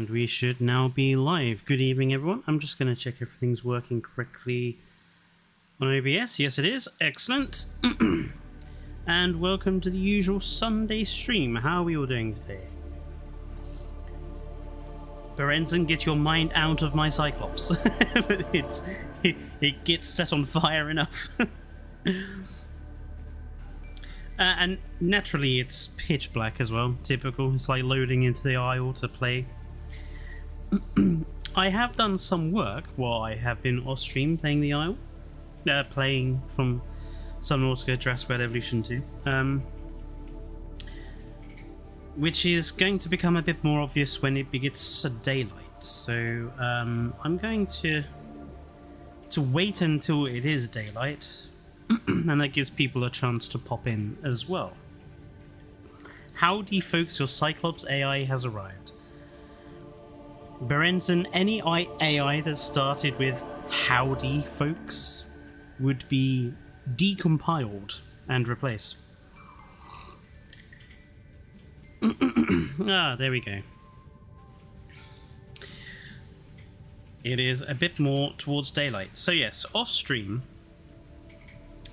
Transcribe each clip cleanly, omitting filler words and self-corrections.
And we should now be live. Good evening, everyone. I'm just going to check if everything's working correctly on OBS. Yes, it is. Excellent. And welcome to the usual Sunday stream. How are we all doing today? Berenzon, get your mind out of my Cyclops. it gets set on fire enough. And naturally it's pitch black as well. Typical. It's like loading into the aisle to play. I have done some work while I have been off stream playing the aisle. Playing from Subnautica Jurassic World Evolution 2. Which is going to become a bit more obvious when it gets daylight. So I'm going to wait until it is daylight. And that gives people a chance to pop in as well. Howdy folks, your Cyclops AI has arrived. Berenzon, any AI that started with howdy folks would be decompiled and replaced. Ah, there we go. It is a bit more towards daylight. So yes, off stream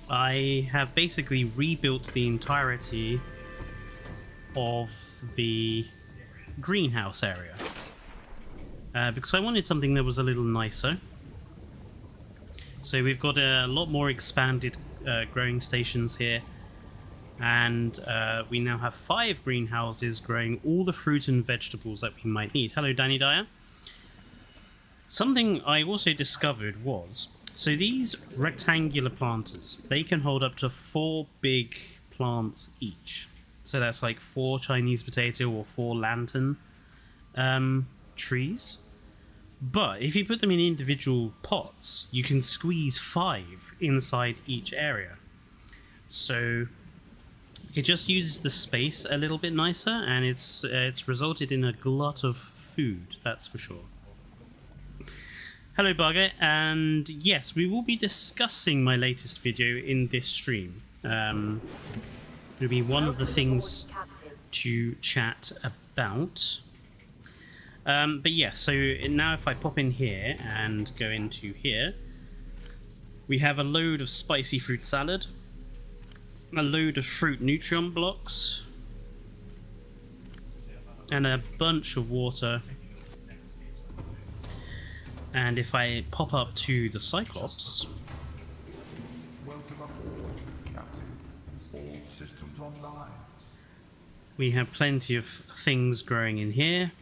I have basically rebuilt the entirety of the greenhouse area because I wanted something that was a little nicer. So we've got a lot more expanded growing stations here, and we now have 5 greenhouses growing all the fruit and vegetables that we might need. Hello, Danny Dyer. Something I also discovered was, so these rectangular planters, they can hold up to 4 big plants each. So that's like 4 Chinese potato or 4 lantern trees. But if you put them in individual pots, you can squeeze 5 inside each area. So it just uses the space a little bit nicer, and it's resulted in a glut of food, that's for sure. Hello Bugger, and yes, we will be discussing my latest video in this stream. It'll be one of the things to chat about. But yeah, so now if I pop in here and go into here, we have a load of spicy fruit salad, a load of fruit nutrient blocks, and a bunch of water. And if I pop up to the Cyclops, we have plenty of things growing in here,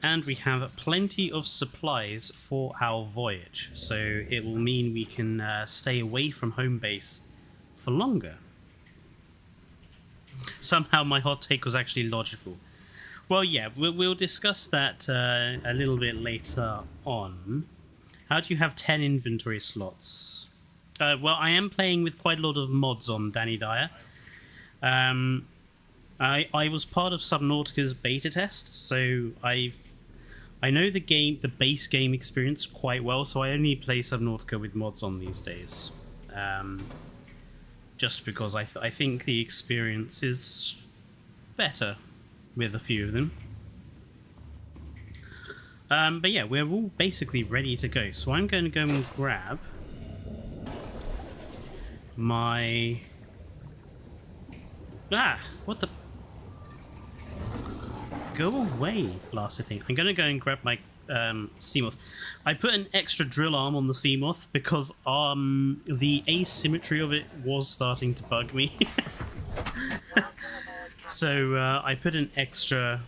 and we have plenty of supplies for our voyage, so it will mean we can stay away from home base for longer. Somehow my hot take was actually logical. Well, yeah, we'll discuss that a little bit later on. How do you have 10 inventory slots? Well, I am playing with quite a lot of mods on Danny Dyer. I was part of Subnautica's beta test, so I know the base game experience quite well, so I only play Subnautica with mods on these days. Just because I think the experience is better with a few of them. But yeah, we're all basically ready to go. So I'm going to go and grab my... Ah! What the... Go away, blasted thing. I'm going to go and grab my Seamoth. I put an extra drill arm on the Seamoth because the asymmetry of it was starting to bug me. So I put an extra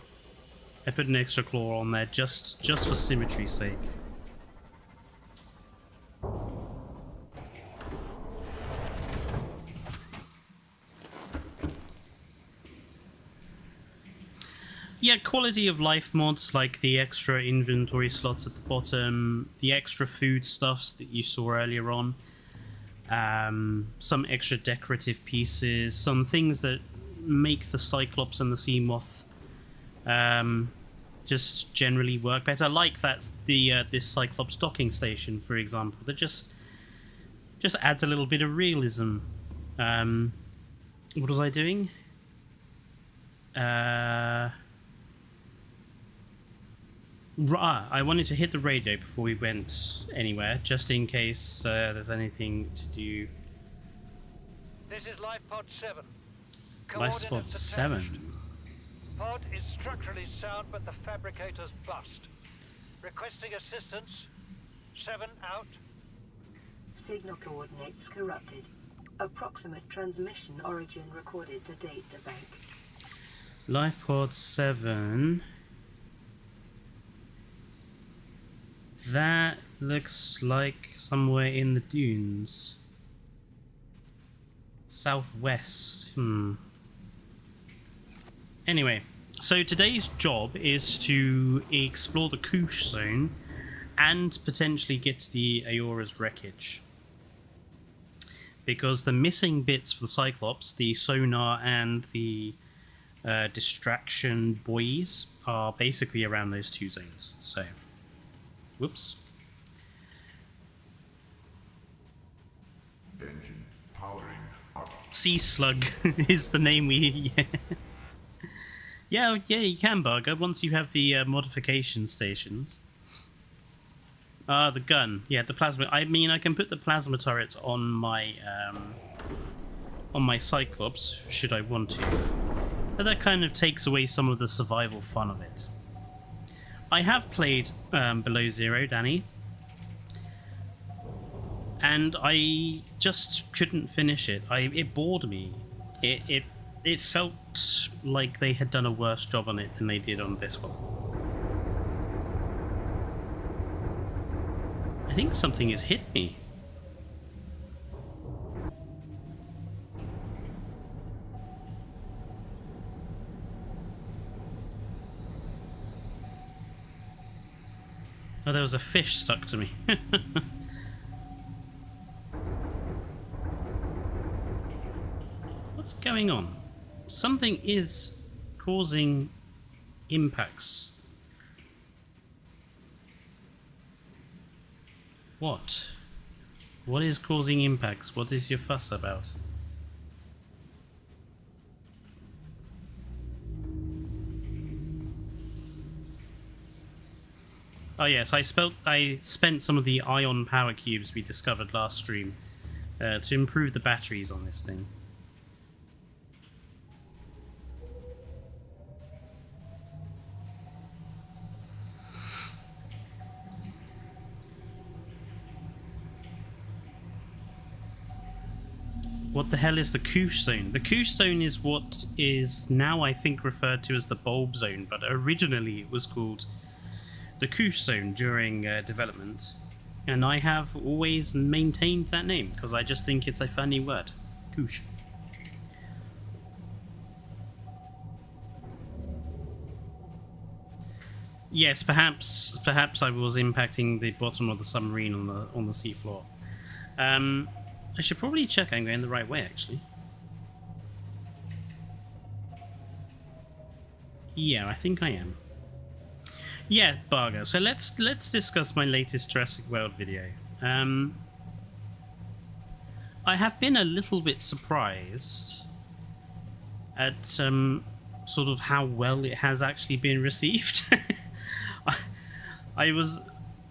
claw on there just for symmetry's sake. Yeah, quality of life mods like the extra inventory slots at the bottom, the extra foodstuffs that you saw earlier on, some extra decorative pieces, some things that make the Cyclops and the Seamoth just generally work better. Like that's the this Cyclops docking station, for example, that just adds a little bit of realism. What was I doing? I wanted to hit the radio before we went anywhere, just in case there's anything to do. This is Life Pod 7. Life Pod 7. Pod is structurally sound, but the fabricator's bust. Requesting assistance. 7 out. Signal coordinates corrupted. Approximate transmission origin recorded to data bank. Life Pod 7. That looks like somewhere in the dunes. Southwest. Anyway, so today's job is to explore the Koosh zone and potentially get to the Aora's wreckage. Because the missing bits for the Cyclops, the sonar and the distraction buoys, are basically around those two zones. So, whoops. Engine powering up. Sea Slug is the name we... yeah, you can, Barger, once you have the modification stations. The gun. Yeah, the plasma... I mean, I can put the plasma turret on my Cyclops, should I want to. But that kind of takes away some of the survival fun of it. I have played Below Zero, Danny. And I just couldn't finish it. It bored me. It felt like they had done a worse job on it than they did on this one. I think something has hit me. Oh, there was a fish stuck to me. What's going on? Something is causing impacts. What? What is causing impacts? What is your fuss about? Oh yes, I spent some of the ion power cubes we discovered last stream to improve the batteries on this thing. What the hell is the Koosh zone? The Koosh zone is what is now, I think, referred to as the bulb zone, but originally it was called the Koosh zone during development. And I have always maintained that name, because I just think it's a funny word. Koosh. Yes, perhaps I was impacting the bottom of the submarine on the seafloor. I should probably check I'm going the right way, actually. Yeah, I think I am. Yeah, Bargo. So let's discuss my latest Jurassic World video. I have been a little bit surprised at sort of how well it has actually been received. I was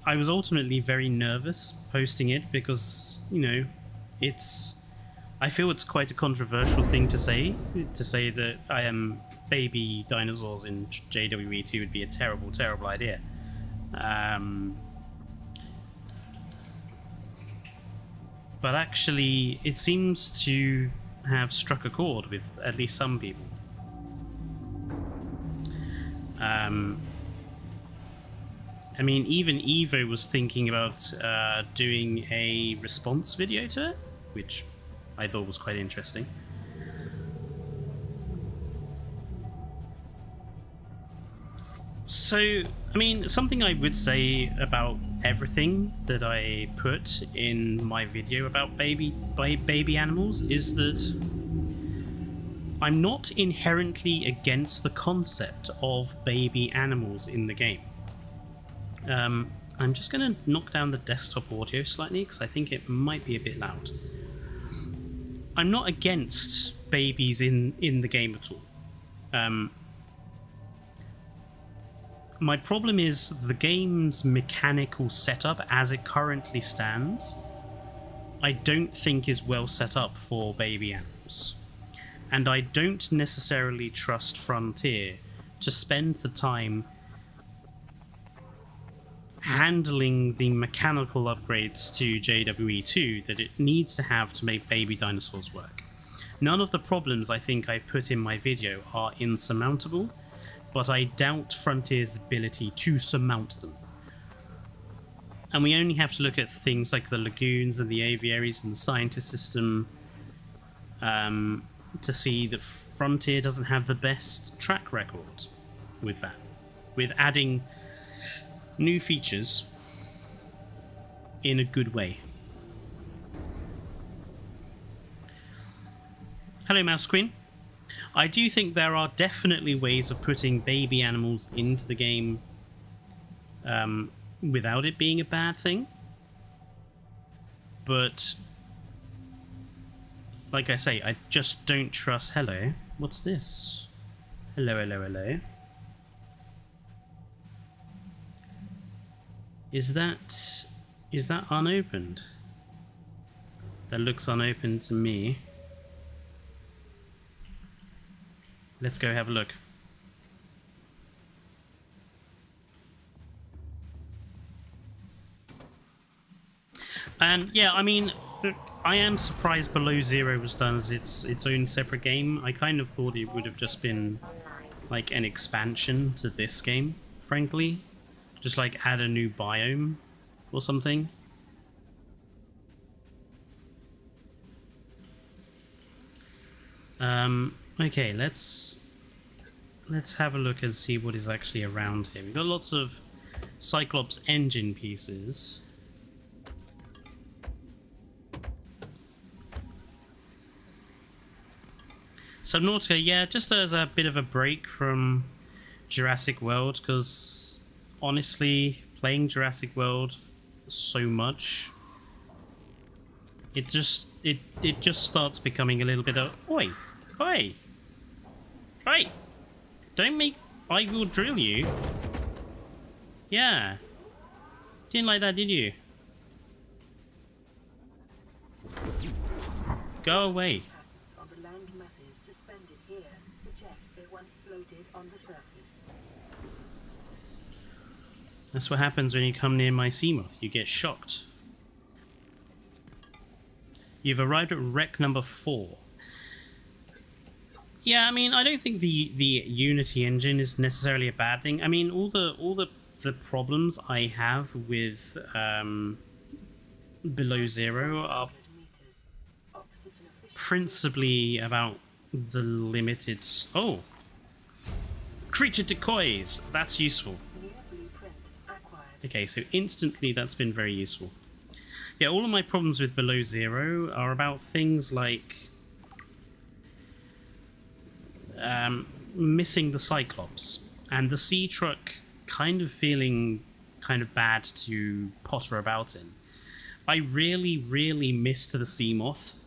ultimately very nervous posting it because, you know, I feel it's quite a controversial thing to say that I am baby dinosaurs in JWE2 would be a terrible, terrible idea. But actually, it seems to have struck a chord with at least some people. I mean, even Evo was thinking about doing a response video to it, which I thought was quite interesting. So, I mean, something I would say about everything that I put in my video about baby animals is that I'm not inherently against the concept of baby animals in the game. I'm just going to knock down the desktop audio slightly because I think it might be a bit loud. I'm not against babies in the game at all. My problem is the game's mechanical setup as it currently stands, I don't think is well set up for baby animals. And I don't necessarily trust Frontier to spend the time handling the mechanical upgrades to JWE2 that it needs to have to make baby dinosaurs work. None of the problems I think I put in my video are insurmountable, but I doubt Frontier's ability to surmount them. And we only have to look at things like the lagoons and the aviaries and the scientist system to see that Frontier doesn't have the best track record with that. With adding new features in a good way. Hello, Mouse Queen. I do think there are definitely ways of putting baby animals into the game without it being a bad thing. But, like I say, I just don't trust... Hello? What's this? Hello, hello, hello. Is that unopened? That looks unopened to me. Let's go have a look. And yeah, I mean, I am surprised Below Zero was done as its own separate game. I kind of thought it would have just been like an expansion to this game, frankly. Just like add a new biome or something. Okay, let's have a look and see what is actually around here. We've got lots of Cyclops engine pieces. Subnautica, yeah, just as a bit of a break from Jurassic World, because honestly, playing Jurassic World so much, it just starts becoming a little bit of oi. Don't make... I will drill you. Yeah. Didn't like that, did you? Go away. On the land masses suspended here suggest they once floated on the surface. That's what happens when you come near my Seamoth. You get shocked. You've arrived at wreck number 4. Yeah, I mean, I don't think the Unity engine is necessarily a bad thing. I mean, all the problems I have with Below Zero are principally about the limited... Oh! Creature decoys! That's useful. Okay, so instantly that's been very useful. Yeah, all of my problems with Below Zero are about things like missing the Cyclops and the sea truck kind of feeling kind of bad to potter about in. I really, really missed the Seamoth.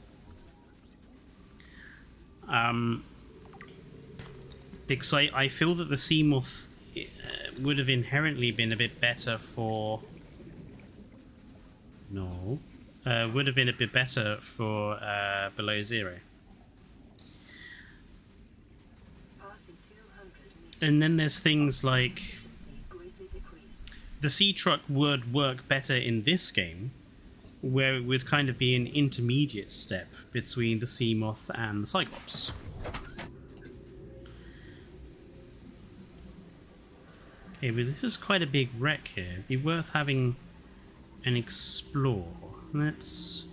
Because I feel that the Seamoth would have inherently been a bit better for... No. Would have been a bit better for Below Zero. And then there's things like... The sea truck would work better in this game, where it would kind of be an intermediate step between the Seamoth and the Cyclops. Okay, but this is quite a big wreck here. It'd be worth having an explore. Let's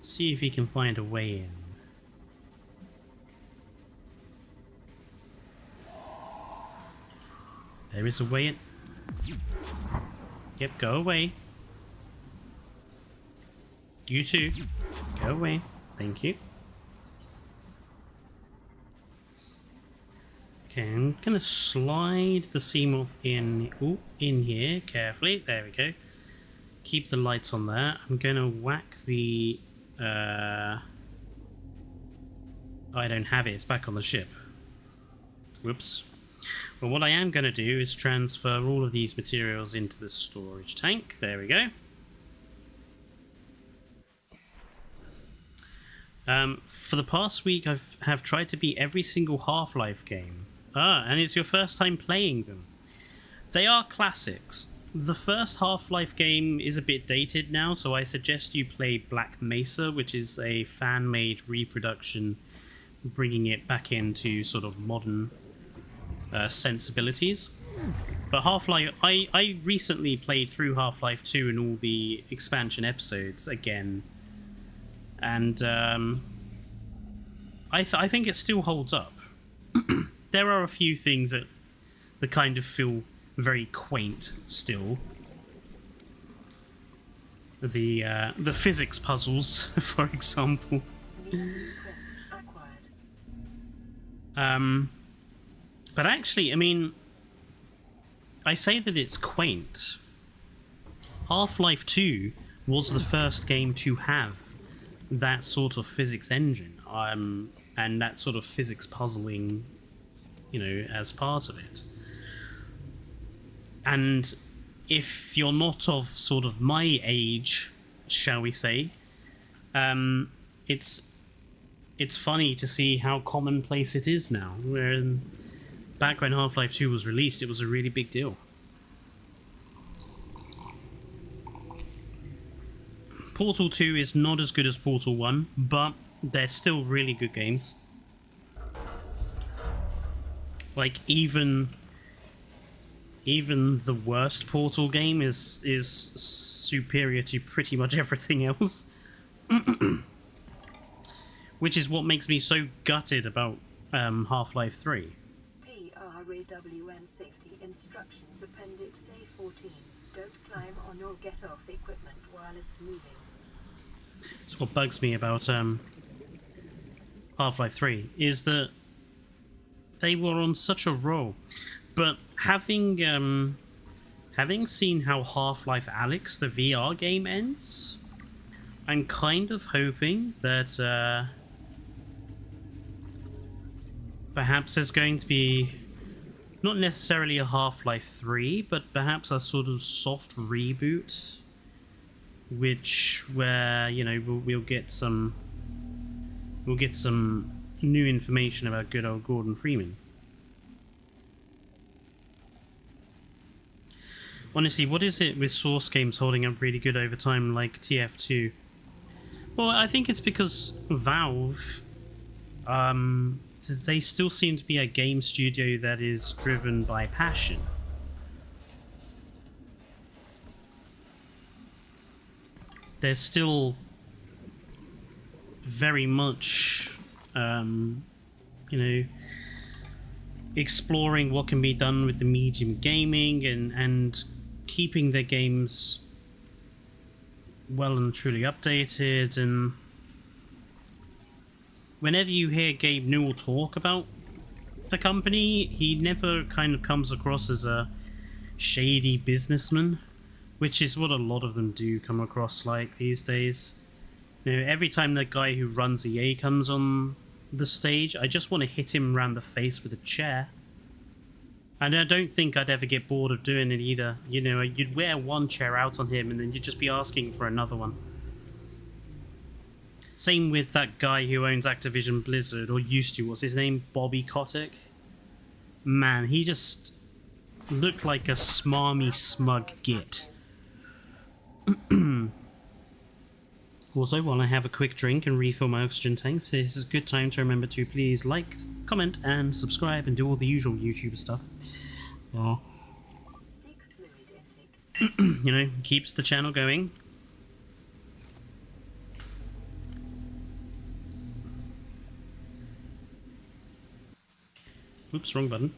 see if we can find a way in. There is a way in. Yep, go away. You too. Go away. Thank you. Okay, I'm gonna slide the Seamoth in. Ooh, in here carefully. There we go. Keep the lights on there. I'm gonna whack the. I don't have it. It's back on the ship. Whoops. But what I am going to do is transfer all of these materials into the storage tank. There we go. For the past week, have tried to beat every single Half-Life game. And it's your first time playing them. They are classics. The first Half-Life game is a bit dated now, so I suggest you play Black Mesa, which is a fan-made reproduction, bringing it back into sort of modern sensibilities. But Half-Life, I recently played through Half-Life 2 and all the expansion episodes again, and I think it still holds up. There are a few things that kind of feel very quaint still. The physics puzzles, for example. But actually, I mean, I say that it's quaint. Half-Life 2 was the first game to have that sort of physics engine, and that sort of physics puzzling, you know, as part of it. And if you're not of sort of my age, shall we say, it's funny to see how commonplace it is now. Where back when Half-Life 2 was released, it was a really big deal. Portal 2 is not as good as Portal 1, but they're still really good games. Like, even the worst Portal game is superior to pretty much everything else. Which is what makes me so gutted about Half-Life 3. PRAWN Safety Instructions Appendix A14. Don't climb on or get off equipment while it's moving. That's what bugs me about Half-Life 3, is that they were on such a roll. But having seen how Half-Life Alyx, the VR game, ends, I'm kind of hoping that perhaps there's going to be not necessarily a Half-Life 3, but perhaps a sort of soft reboot, where you know we'll get some new information about good old Gordon Freeman. Honestly, what is it with Source games holding up really good over time, like TF2? Well, I think it's because Valve, they still seem to be a game studio that is driven by passion. They're still very much, you know, exploring what can be done with the medium gaming and keeping their games well and truly updated. And whenever you hear Gabe Newell talk about the company, he never kind of comes across as a shady businessman, which is what a lot of them do come across like these days. You know, every time that guy who runs EA comes on the stage, I just want to hit him around the face with a chair. And I don't think I'd ever get bored of doing it either. You know, you'd wear one chair out on him and then you'd just be asking for another one. Same with that guy who owns Activision Blizzard, or used to. What's his name? Bobby Kotick? Man, he just looked like a smarmy, smug git. Also, while I have a quick drink and refill my oxygen tanks, this is a good time to remember to please like, comment, and subscribe, and do all the usual YouTuber stuff. Seek fluid intake. You know, keeps the channel going. Oops, wrong button.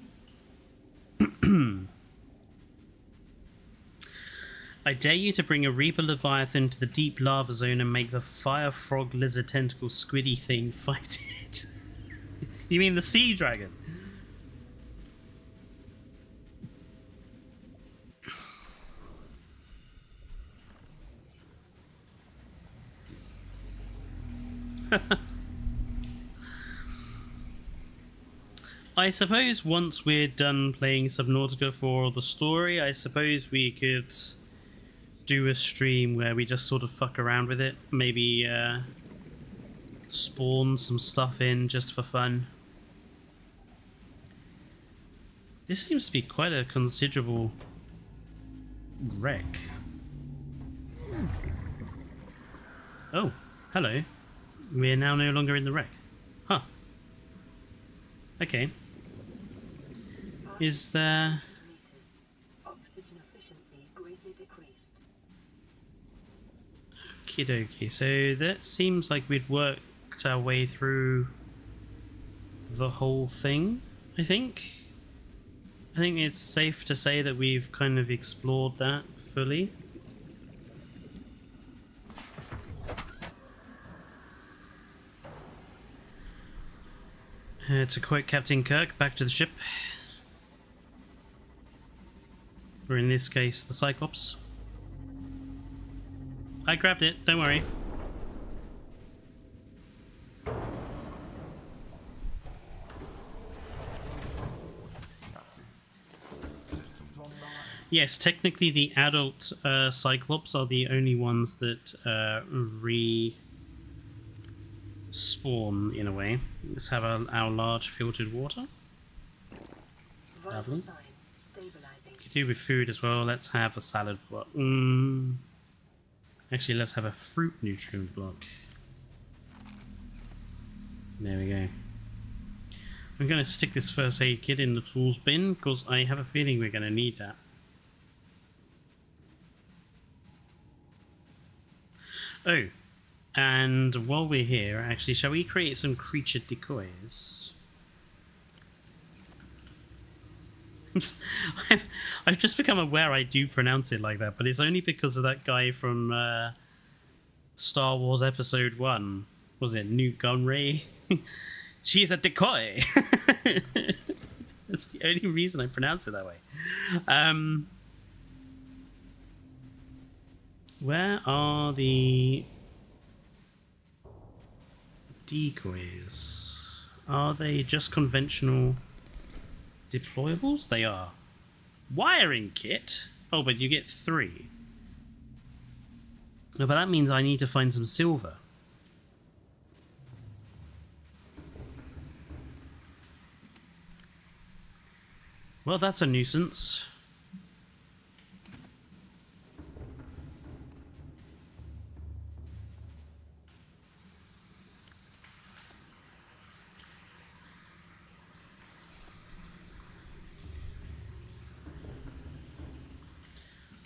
I dare you to bring a Reaper Leviathan to the deep lava zone and make the fire frog lizard tentacle squiddy thing fight it. You mean the sea dragon? I suppose once we're done playing Subnautica for the story, I suppose we could do a stream where we just sort of fuck around with it. Maybe spawn some stuff in just for fun. This seems to be quite a considerable wreck. Oh, hello. We're now no longer in the wreck. Huh. Okay. Is there... Meters. Oxygen efficiency greatly decreased. Okie dokie. So that seems like we'd worked our way through the whole thing, I think. I think it's safe to say that we've kind of explored that fully. To quote Captain Kirk, back to the ship. Or in this case, the Cyclops. I grabbed it, don't worry. Yes, technically the adult Cyclops are the only ones that respawn in a way. Let's have our large filtered water. Lovely. Signs stabilizing. Could do with food as well. Let's have a salad block. Actually, let's have a fruit nutrient block. There we go. I'm going to stick this first aid kit in the tools bin because I have a feeling we're going to need that. Oh, and while we're here, actually, shall we create some creature decoys? I've just become aware I do pronounce it like that, but it's only because of that guy from Star Wars Episode 1. Was it Newt Gunray? She's a decoy! That's the only reason I pronounce it that way. Where are the decoys? Are they just conventional deployables? They are. Wiring kit? Oh, but you get 3. Oh, but that means I need to find some silver. Well, that's a nuisance.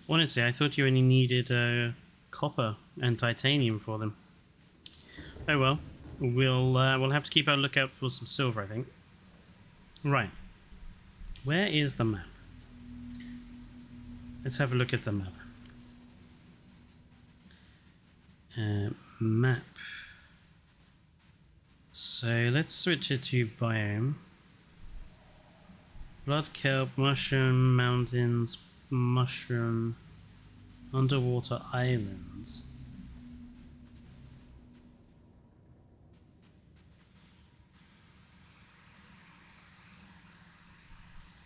Honestly, I thought you only needed copper and titanium for them. Oh well, we'll have to keep our lookout for some silver, I think. Right, where is the map? Let's have a look at the map. Map. So let's switch it to biome. Blood kelp, mushroom, mountains, mushroom, underwater islands.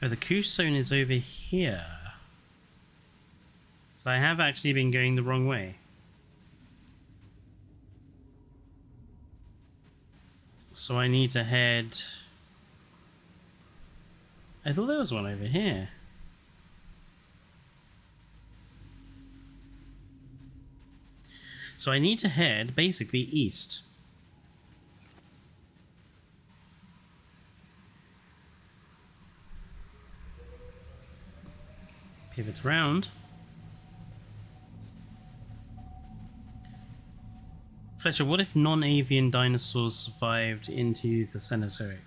Oh, the Koosh zone is over here. So I have actually been going the wrong way. So I need to head... I thought there was one over here. So I need to head basically east. Pivot around. Fletcher, what if non-avian dinosaurs survived into the Cenozoic?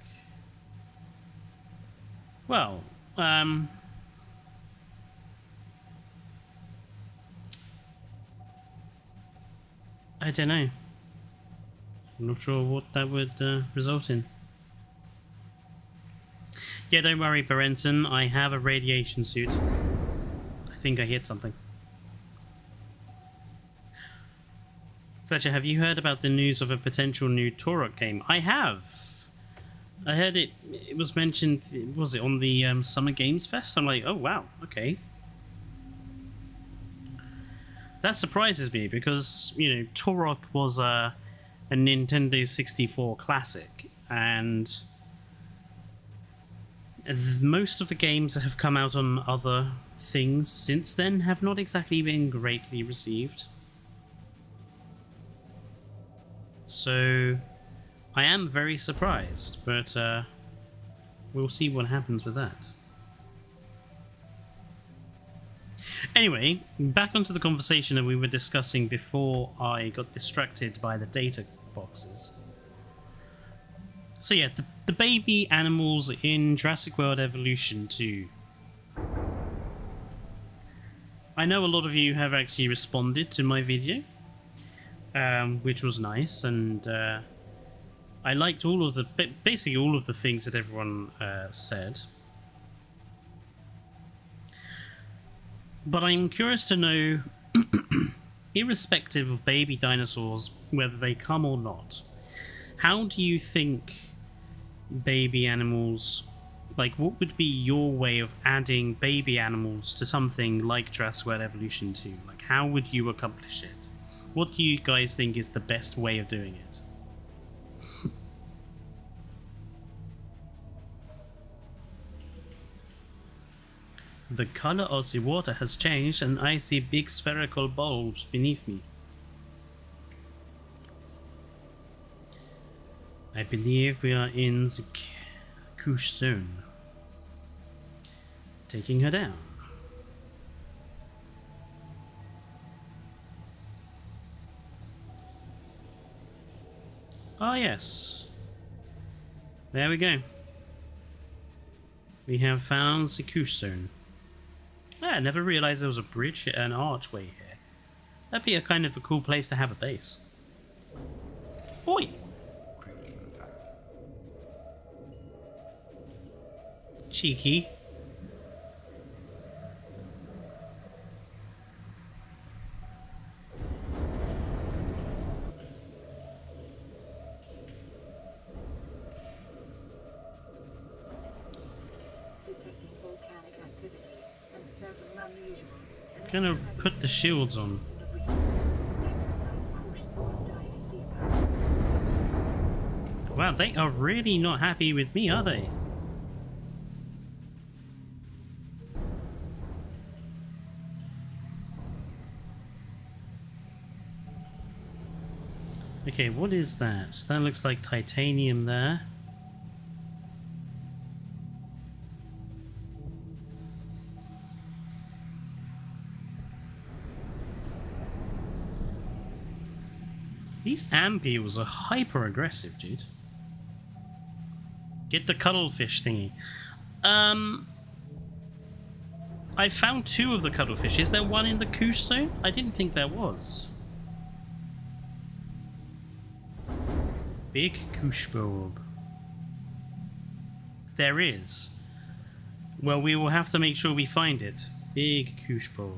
Well, I don't know. I'm not sure what that would result in. Yeah, don't worry, Berenson. I have a radiation suit. I think I hit something. Fletcher, have you heard about the news of a potential new Turok game? I have. I heard it was mentioned, was it on the Summer Games Fest? I'm like, oh wow, okay. That surprises me because, you know, Turok was a Nintendo 64 classic, and most of the games that have come out on other things since then have not exactly been greatly received. So I am very surprised, but we'll see what happens with that. Anyway, back onto the conversation that we were discussing before I got distracted by the data boxes. So yeah, the baby animals in Jurassic World Evolution 2. I know a lot of you have actually responded to my video, which was nice, and I liked all of the, basically all of the things that everyone said. But I'm curious to know, irrespective of baby dinosaurs, whether they come or not, how do you think baby animals, like what would be your way of adding baby animals to something like Jurassic World Evolution 2? Like how would you accomplish it? What do you guys think is the best way of doing it? The color of the water has changed and I see big spherical bulbs beneath me. I believe we are in the Koosh zone. Taking her down. Ah, yes. There we go. We have found the Koosh zone. Yeah, I never realized there was a bridge, an archway here. That'd be a kind of a cool place to have a base. Oi! Cheeky. Detecting volcanic activity and several unusual and Gonna put the shields on. exercise caution while diving deeper. Wow, they are really not happy with me, are they? Okay, what is that? That looks like titanium there. These Ampeels are hyper aggressive, dude. Get the cuttlefish thingy. I found 2 of the cuttlefish. Is there one in the Koosh zone? I didn't think there was. Big Koosh bulb. There is. Well, we will have to make sure we find it. Big Koosh bulb.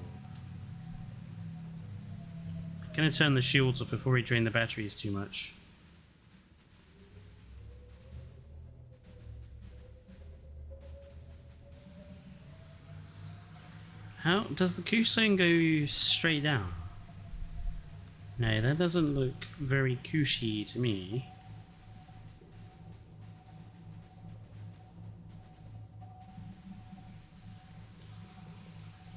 I'm gonna turn the shields off before we drain the batteries too much. How does the Koosh zone go straight down? No, that doesn't look very Kooshy to me.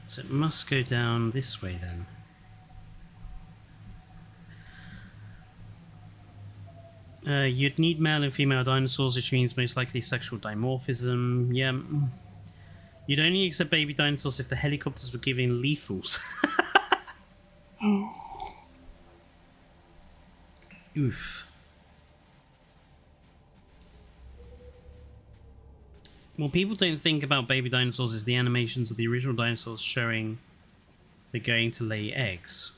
So it must go down this way then. You'd need male and female dinosaurs, which means most likely sexual dimorphism. Yeah. You'd only accept baby dinosaurs if the helicopters were giving lethals. Oof. What people don't think about baby dinosaurs is the animations of the original dinosaurs showing they're going to lay eggs.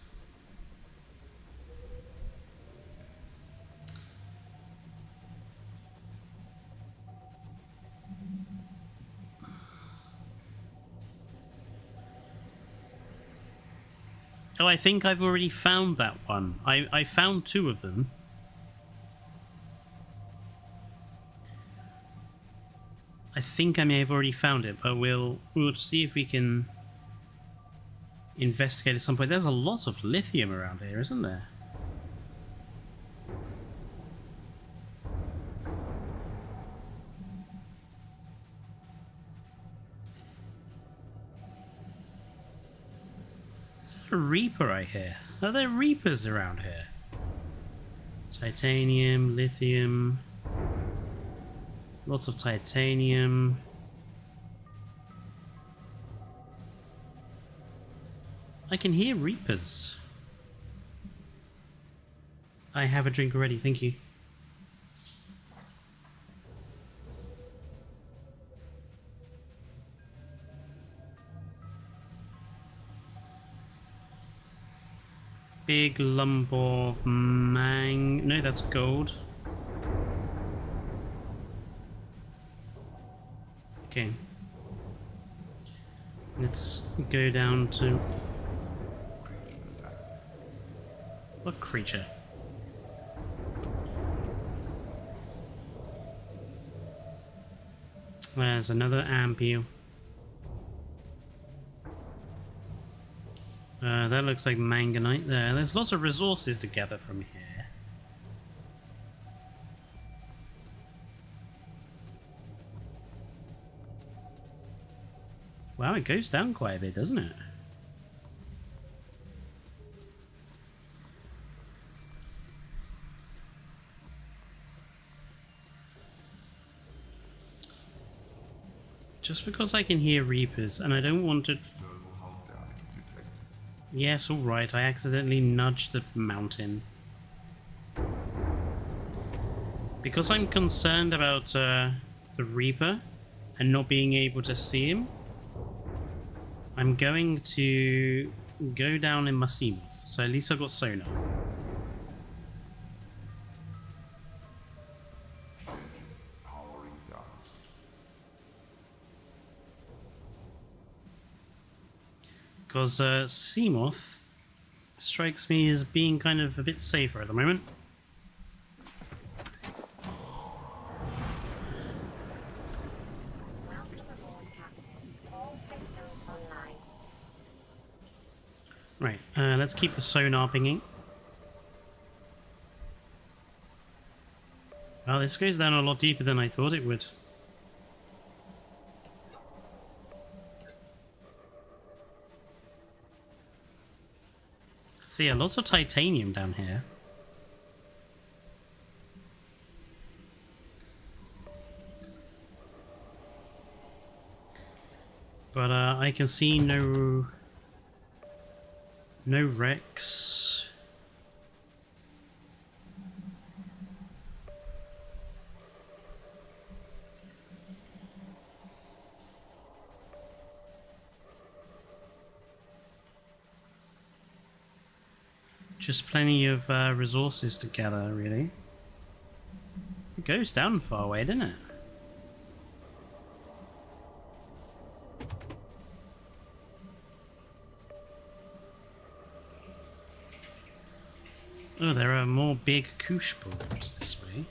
Oh, I think I've already found that one. I found 2 of them. I think I may have already found it, but we'll see if we can investigate at some point. There's a lot of lithium around here, isn't there? Is there a Reaper right here? Are there Reapers around here? Titanium, lithium, lots of titanium. I can hear Reapers. I have a drink already, thank you. Big lump of no, that's gold. Okay. Let's go down to... What creature? There's another Ampeel. That looks like manganite there. There's lots of resources to gather from here. Wow, it goes down quite a bit, doesn't it? Just because I can hear Reapers and I don't want to... Yes, alright, I accidentally nudged the mountain. Because I'm concerned about the Reaper and not being able to see him, I'm going to go down in my Seamoth. So at least I've got sonar. Because Seamoth strikes me as being kind of a bit safer at the moment. Welcome aboard, Captain. All systems online. Right, let's keep the sonar pinging. Well, this goes down a lot deeper than I thought it would. So yeah, lots of titanium down here. But I can see no wrecks. Just plenty of resources to gather, really. It goes down far away, doesn't it? Oh, there are more big Koosh boulders this way.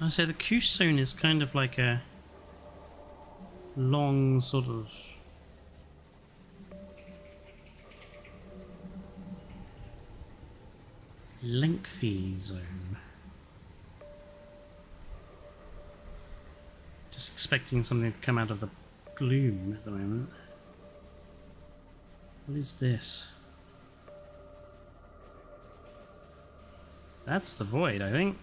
I say the Koosh zone is kind of like a long sort of lengthy zone. Just expecting something to come out of the gloom at the moment. What is this? That's the void, I think.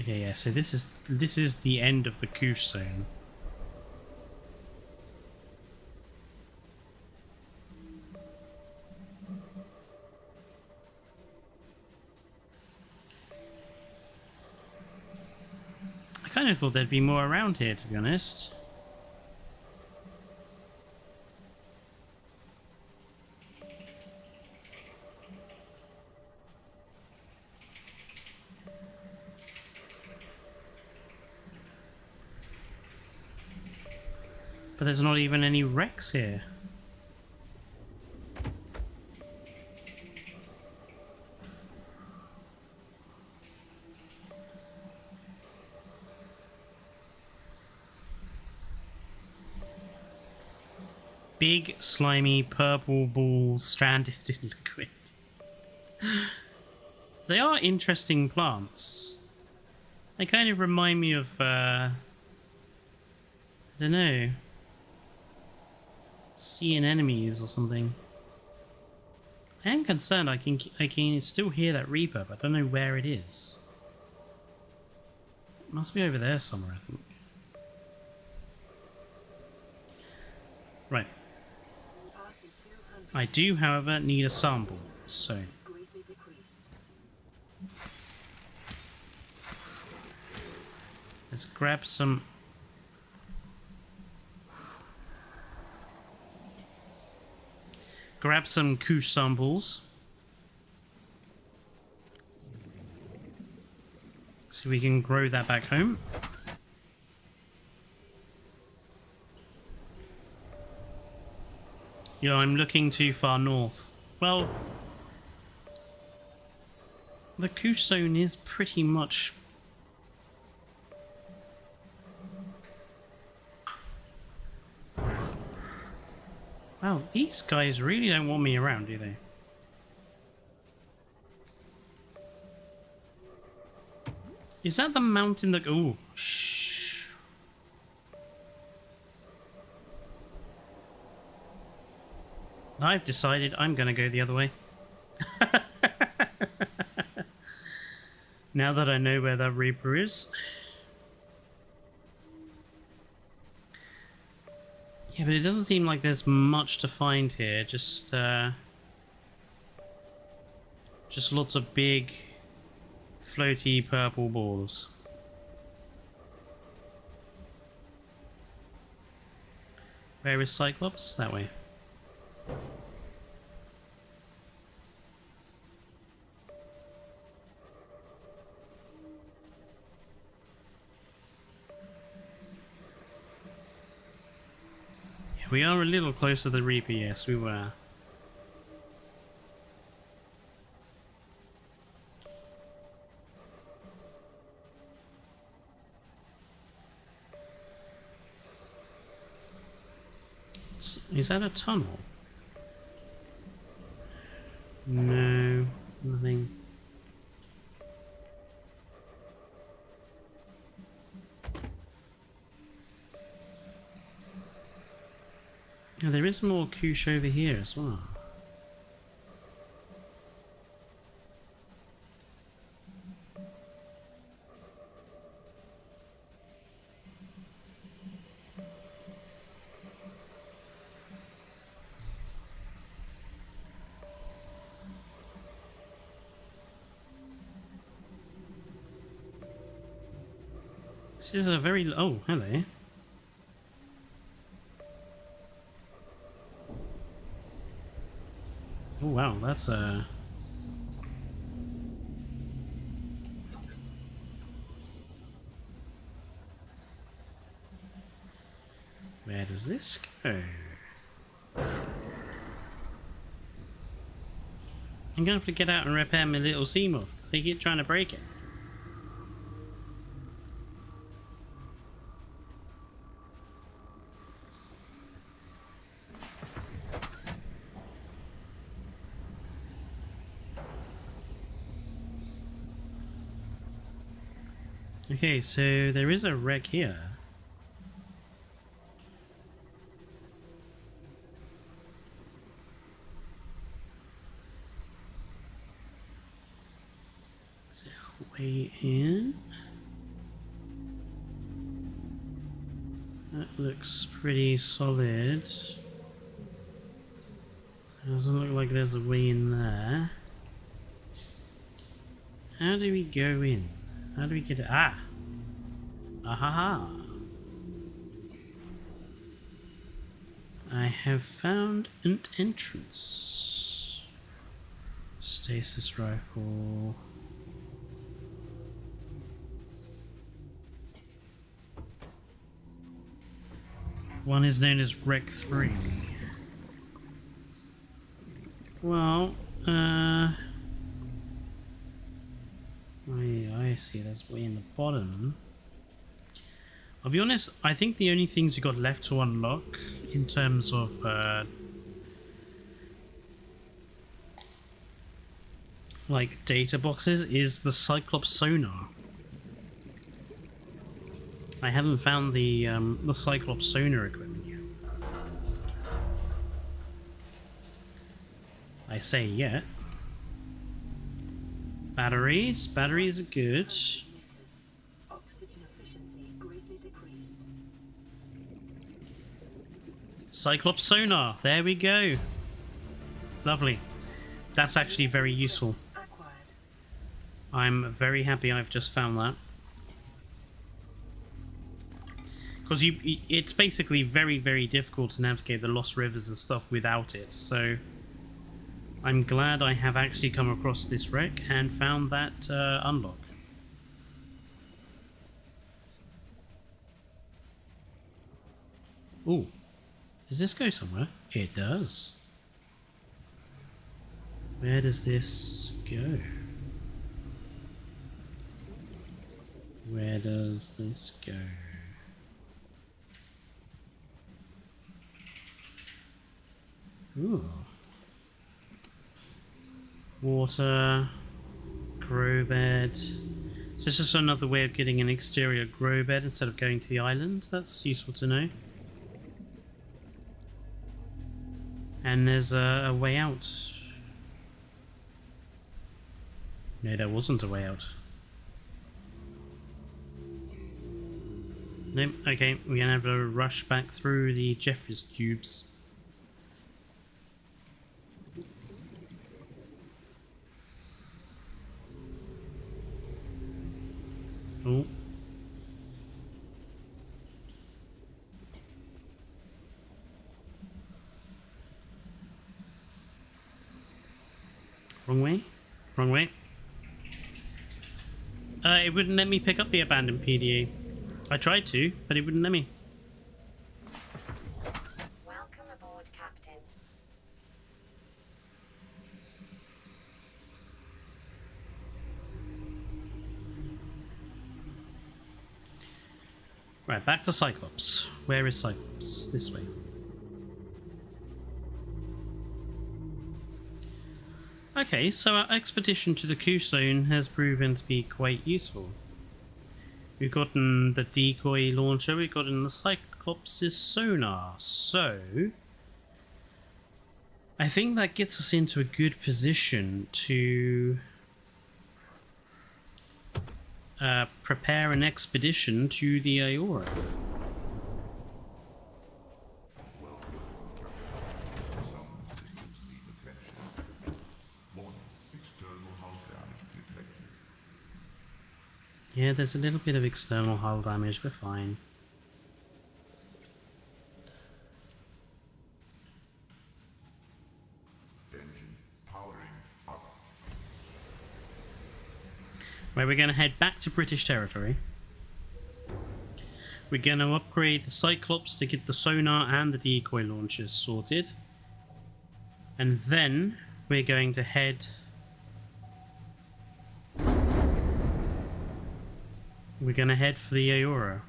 Okay, yeah, so this is the end of the Koosh zone. I kind of thought there'd be more around here, to be honest. But there's not even any wrecks here. Big, slimy, purple balls stranded in liquid. They are interesting plants. They kind of remind me of, I don't know, sea anemones or something. I am concerned I can still hear that Reaper, but I don't know where it is. It must be over there somewhere, I think. Right. I do, however, need a sample, so... Greatly decreased. Let's grab some... Grab some Koosh samples. So we can grow that back home. Yeah, I'm looking too far north. Well, the Koosh zone is pretty much... Wow, these guys really don't want me around, do they? Is that the mountain that... Oh, shh. I've decided I'm going to go the other way. Now that I know where that Reaper is. Yeah, but it doesn't seem like there's much to find here. Just lots of big, floaty purple balls. Where is Cyclops? That way. Yeah, we are a little closer to the Reaper, yes, we were. Is that a tunnel? No, nothing. Oh, there is more Koosh over here as well. This is a very... Oh, hello. Oh, wow, that's a... Where does this go? I'm gonna have to get out and repair my little sea moth, because they keep trying to break it. Okay, so there is a wreck here. Is there a way in? That looks pretty solid. Doesn't look like there's a way in there. How do we go in? How do we get it? Ah! Ahaha! I have found an entrance. Stasis rifle. One is known as Rec 3. Well, I see, that's way in the bottom. I'll be honest, I think the only things we got left to unlock in terms of like data boxes is the Cyclops sonar. I haven't found the Cyclops sonar equipment yet. I say yet. Batteries are good. Oxygen efficiency greatly decreased. Cyclops sonar, there we go. Lovely. That's actually very useful. Acquired. I'm very happy I've just found that. Because it's basically very, very difficult to navigate the Lost Rivers and stuff without it, so I'm glad I have actually come across this wreck and found that unlock. Ooh, does this go somewhere? It does. Where does this go? Where does this go? Ooh. Water, grow bed. So it's just another way of getting an exterior grow bed instead of going to the island. That's useful to know. And there's a way out. No, there wasn't a way out. Nope, okay, we're gonna have to rush back through the Jeffries tubes. Oh. Wrong way? Wrong way. It wouldn't let me pick up the abandoned PDA. I tried to, but it wouldn't let me. Welcome aboard, Captain. Right, back to Cyclops. Where is Cyclops? This way. Okay, so our expedition to the Koosh zone has proven to be quite useful. We've gotten the decoy launcher, we've gotten the Cyclops' sonar, so I think that gets us into a good position to prepare an expedition to the Aora. Some systems need attention. One external hull damage detected. Yeah, there's a little bit of external hull damage, we're fine. Engine powering up. Right, we're going to head back to British territory. We're going to upgrade the Cyclops to get the sonar and the decoy launchers sorted. And then we're going to head... We're going to head for the Aora.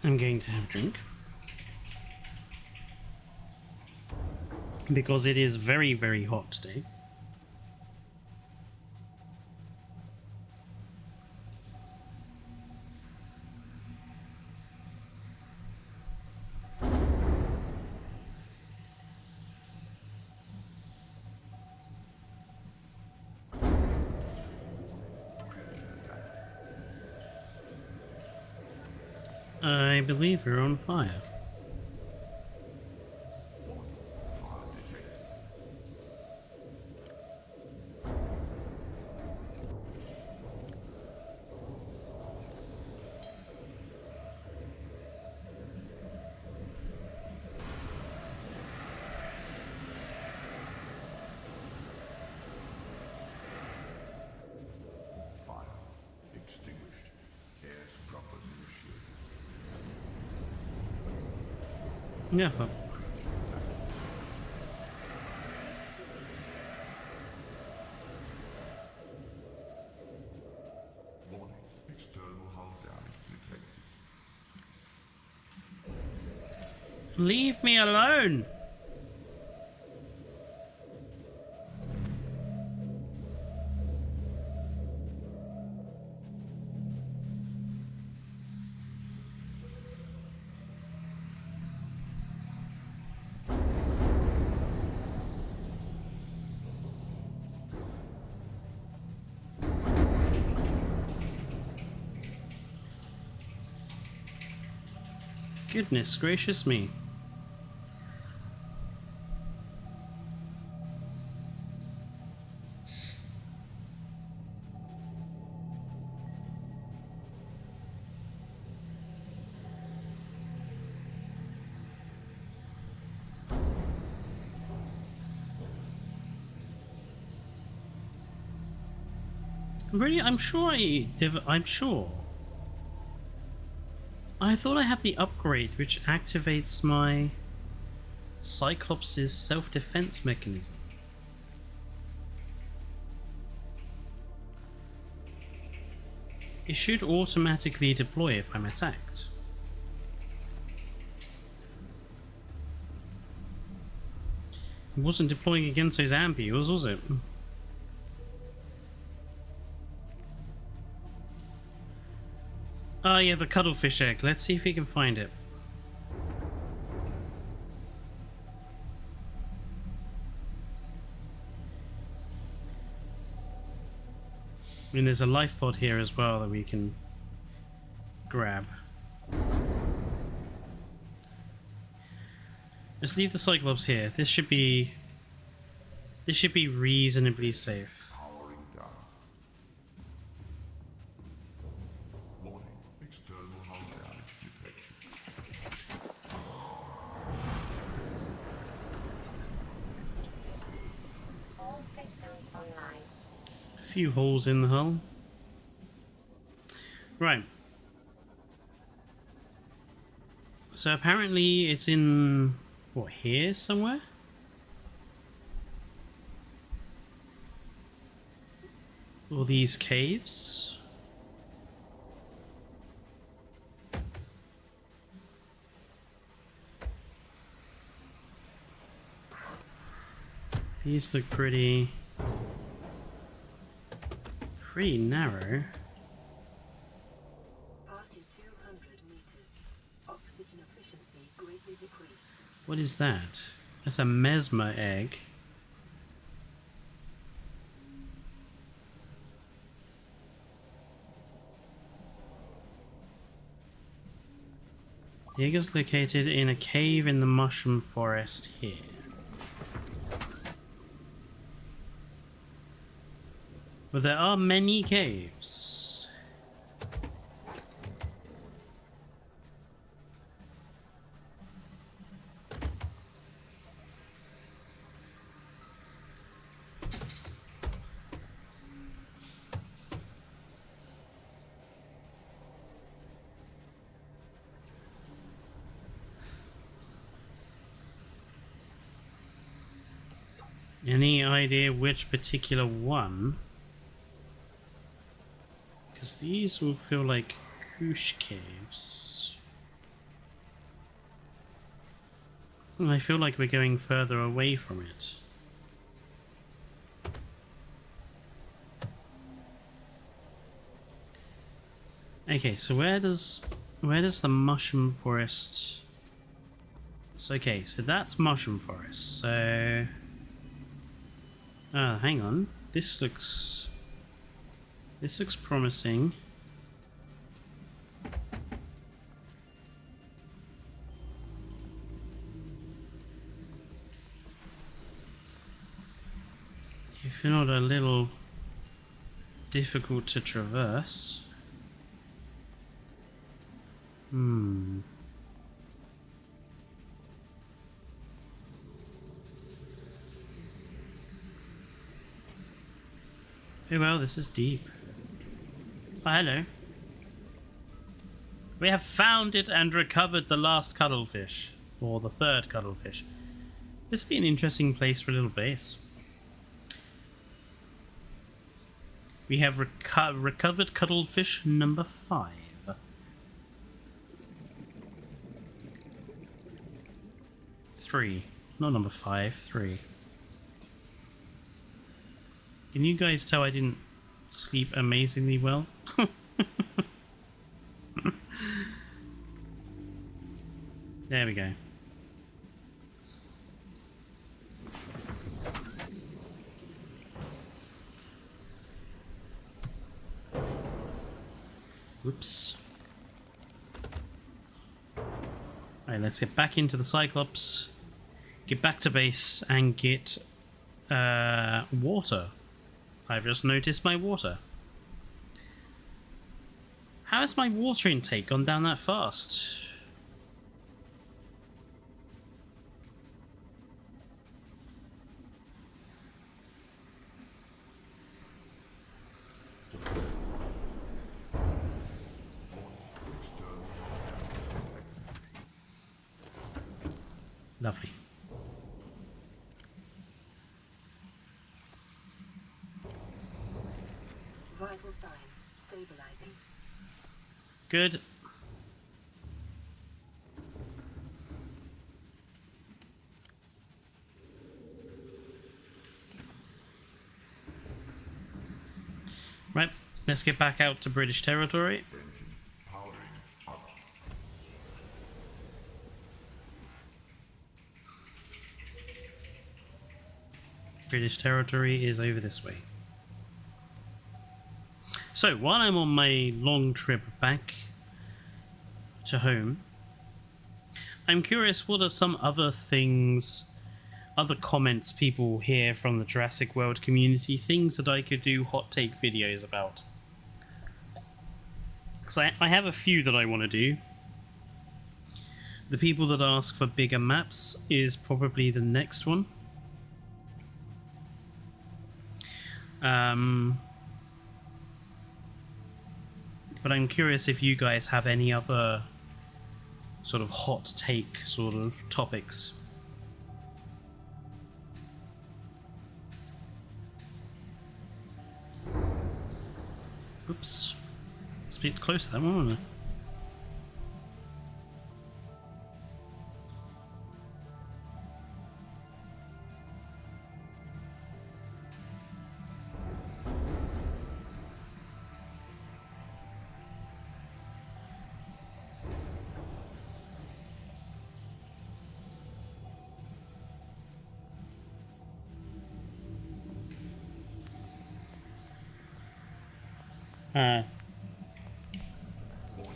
I'm going to have a drink. Because it is very, very hot today. I believe we're on fire. Fire detected. Yeah, but Warning. External hull damage detected. leave me alone. Goodness gracious me. Really, I'm sure I'm sure. I thought I have the upgrade which activates my Cyclops' self-defense mechanism. It should automatically deploy if I'm attacked. It wasn't deploying against those Ampeels, was it? Oh yeah, the cuttlefish egg. Let's see if we can find it. I mean, there's a life pod here as well that we can grab. Let's leave the Cyclops here. This should be reasonably safe. Powering down. Warning. External hull damage detected. All systems online. A few holes in the hull. Right. So apparently it's in, what, here somewhere? All these caves? These look pretty narrow. Passing 200 meters. Oxygen efficiency greatly decreased. What is that? That's a mesmer egg. The egg is located in a cave in the mushroom forest here. But there are many caves. Any idea which particular one? Because these will feel like Koosh caves. And I feel like we're going further away from it. Okay, so where does the mushroom forest? So, okay, so that's mushroom forest. So, hang on. This looks promising. If you're not a little difficult to traverse. Oh well, this is deep. Oh, hello. We have found it and recovered the last cuttlefish. or the third cuttlefish. This would be an interesting place for a little base. We have recovered cuttlefish number 5. 3, not number 5, 3. Can you guys tell I didn't sleep amazingly well? There we go. Whoops. Alright, let's get back into the Cyclops, get back to base, and get water. I've just noticed my water. How has my water intake gone down that fast? Lovely. Vital signs stabilizing. Good. Right, let's get back out to British territory. Engine powering up. British territory is over this way. So, while I'm on my long trip back to home, I'm curious, what are some other things, other comments people hear from the Jurassic World community, things that I could do hot take videos about? Because I have a few that I want to do. The people that ask for bigger maps is probably the next one. But I'm curious if you guys have any other sort of hot take sort of topics. Oops. It's a bit close to that one, wasn't it?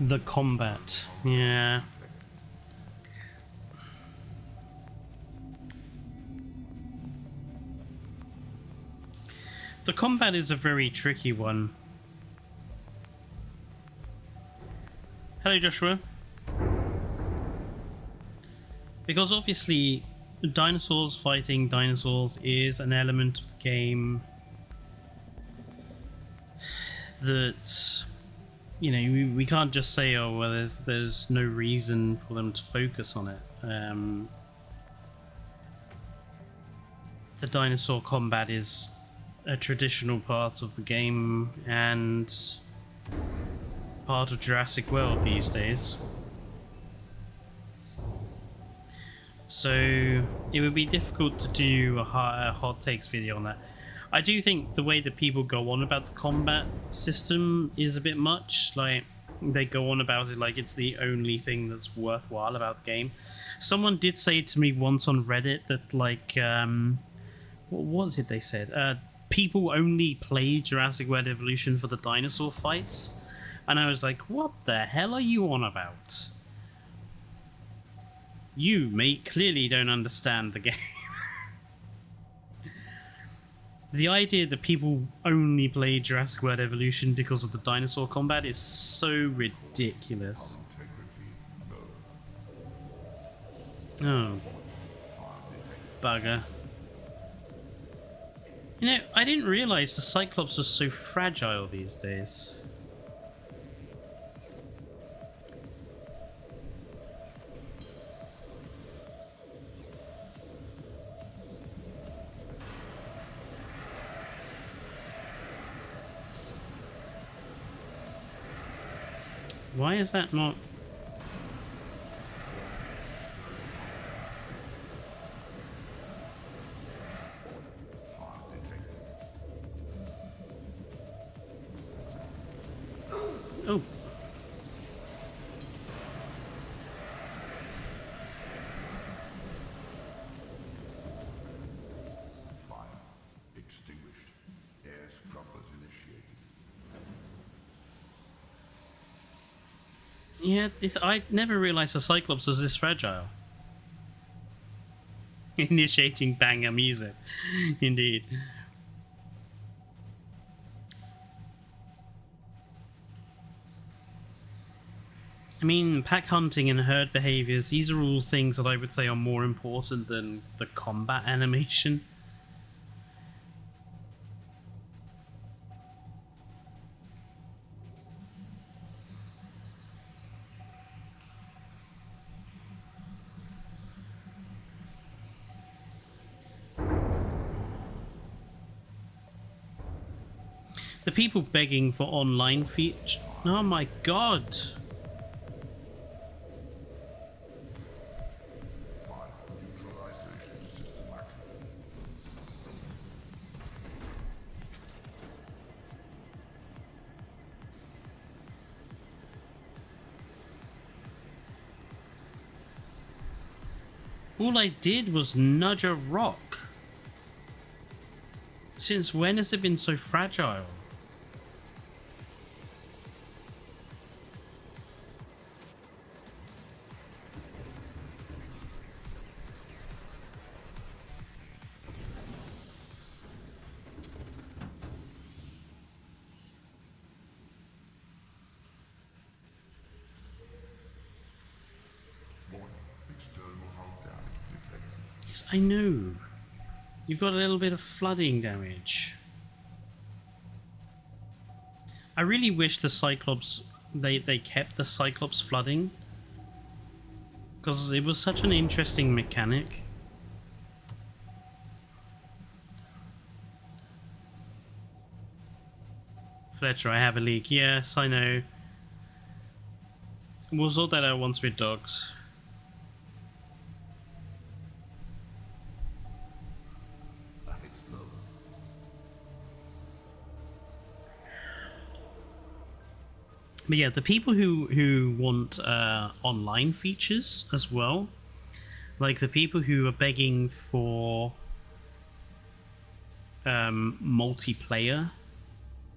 The combat, yeah. The combat is a very tricky one. Hello, Joshua. Because obviously, dinosaurs fighting dinosaurs is an element of the game that, you know, we can't just say, oh well, there's no reason for them to focus on it. The dinosaur combat is a traditional part of the game and part of Jurassic World these days. So it would be difficult to do a hot takes video on that. I do think the way that people go on about the combat system is a bit much. Like, they go on about it like it's the only thing that's worthwhile about the game. Someone did say to me once on Reddit that, like, what was it they said? People only play Jurassic World Evolution for the dinosaur fights. And I was like, what the hell are you on about? You, mate, clearly don't understand the game. The idea that people only play Jurassic World Evolution because of the dinosaur combat is so ridiculous. Oh. Bugger. You know, I didn't realise the Cyclops was so fragile these days. Why is that not... Oh. Fire extinguished. Air scrubbers initiated. Yeah, I never realized the Cyclops was this fragile. Initiating banger music. Indeed. I mean, pack hunting and herd behaviors, these are all things that I would say are more important than the combat animation. The people begging for online features. Oh my god! Fire neutralization system active. All I did was nudge a rock. Since when has it been so fragile? Warning. External hull damage detected. Yes, I know. You've got a little bit of flooding damage. I really wish the Cyclops, they kept the Cyclops flooding. Because it was such an interesting mechanic. Fletcher, I have a leak. Yes, I know. We'll sort that out once we're dogs. It's low. But yeah, the people who want online features as well, like the people who are begging for multiplayer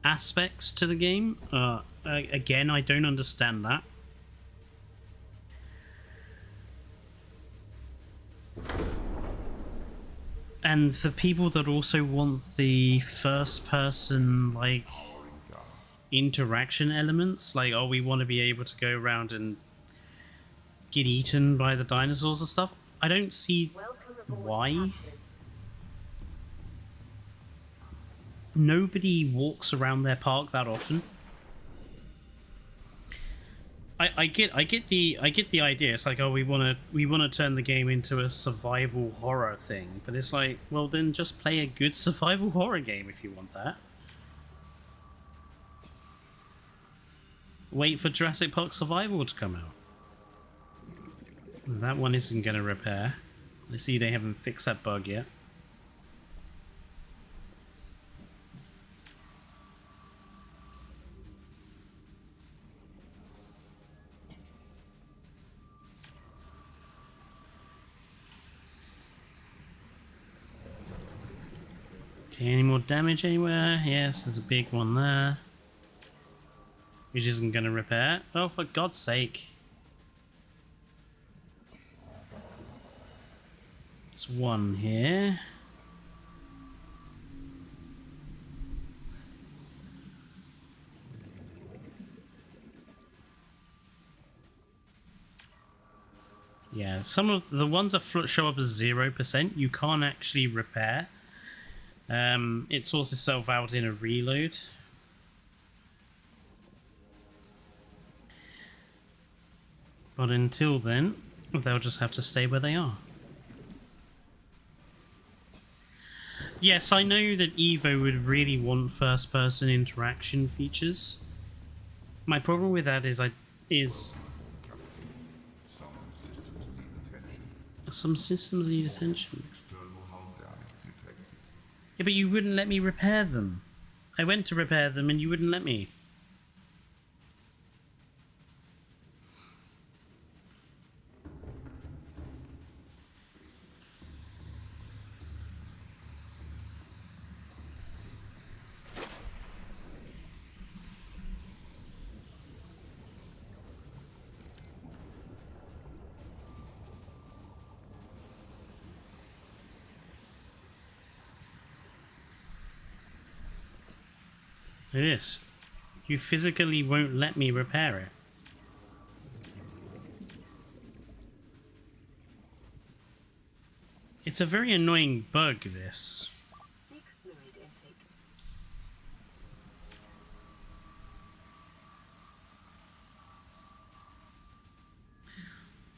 aspects to the game, again, I don't understand that. And the people that also want the first person, like, interaction elements, like, oh, we want to be able to go around and get eaten by the dinosaurs and stuff. I don't see why. Nobody walks around their park that often. I get the idea. It's like, oh, we wanna turn the game into a survival horror thing, but it's like, well, then just play a good survival horror game if you want that. Wait for Jurassic Park Survival to come out. That one isn't gonna repair. Let's see, they haven't fixed that bug yet. Any more damage anywhere? Yes, there's a big one there. Which isn't going to repair. Oh, for God's sake. There's one here. Yeah, some of the ones that show up as 0%, you can't actually repair. It sorts itself out in a reload. But until then, they'll just have to stay where they are. Yes, I know that Evo would really want first-person interaction features. My problem with that is is Some systems need attention. some systems need attention. External hull damage detected. Yeah, but you wouldn't let me repair them. I went to repair them and you wouldn't let me. It is. You physically won't let me repair it. It's a very annoying bug, this. Seek fluid intake.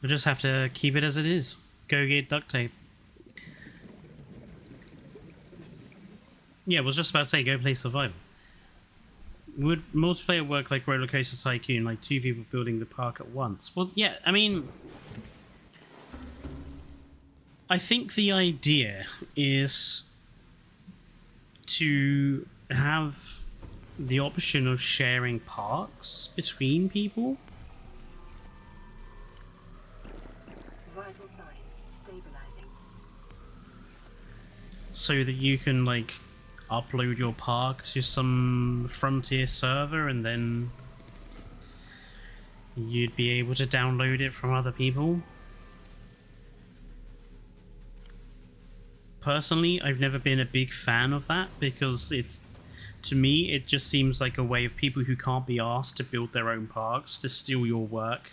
We'll just have to keep it as it is. Go get duct tape. Yeah, I was just about to say, go play Survival. Would multiplayer work like Roller Coaster Tycoon, like 2 people building the park at once? Well, yeah, I mean, I think the idea is to have the option of sharing parks between people. Vital signs stabilizing. So that you can, like, upload your park to some Frontier server and then you'd be able to download it from other people. Personally, I've never been a big fan of that because to me, it just seems like a way of people who can't be asked to build their own parks to steal your work.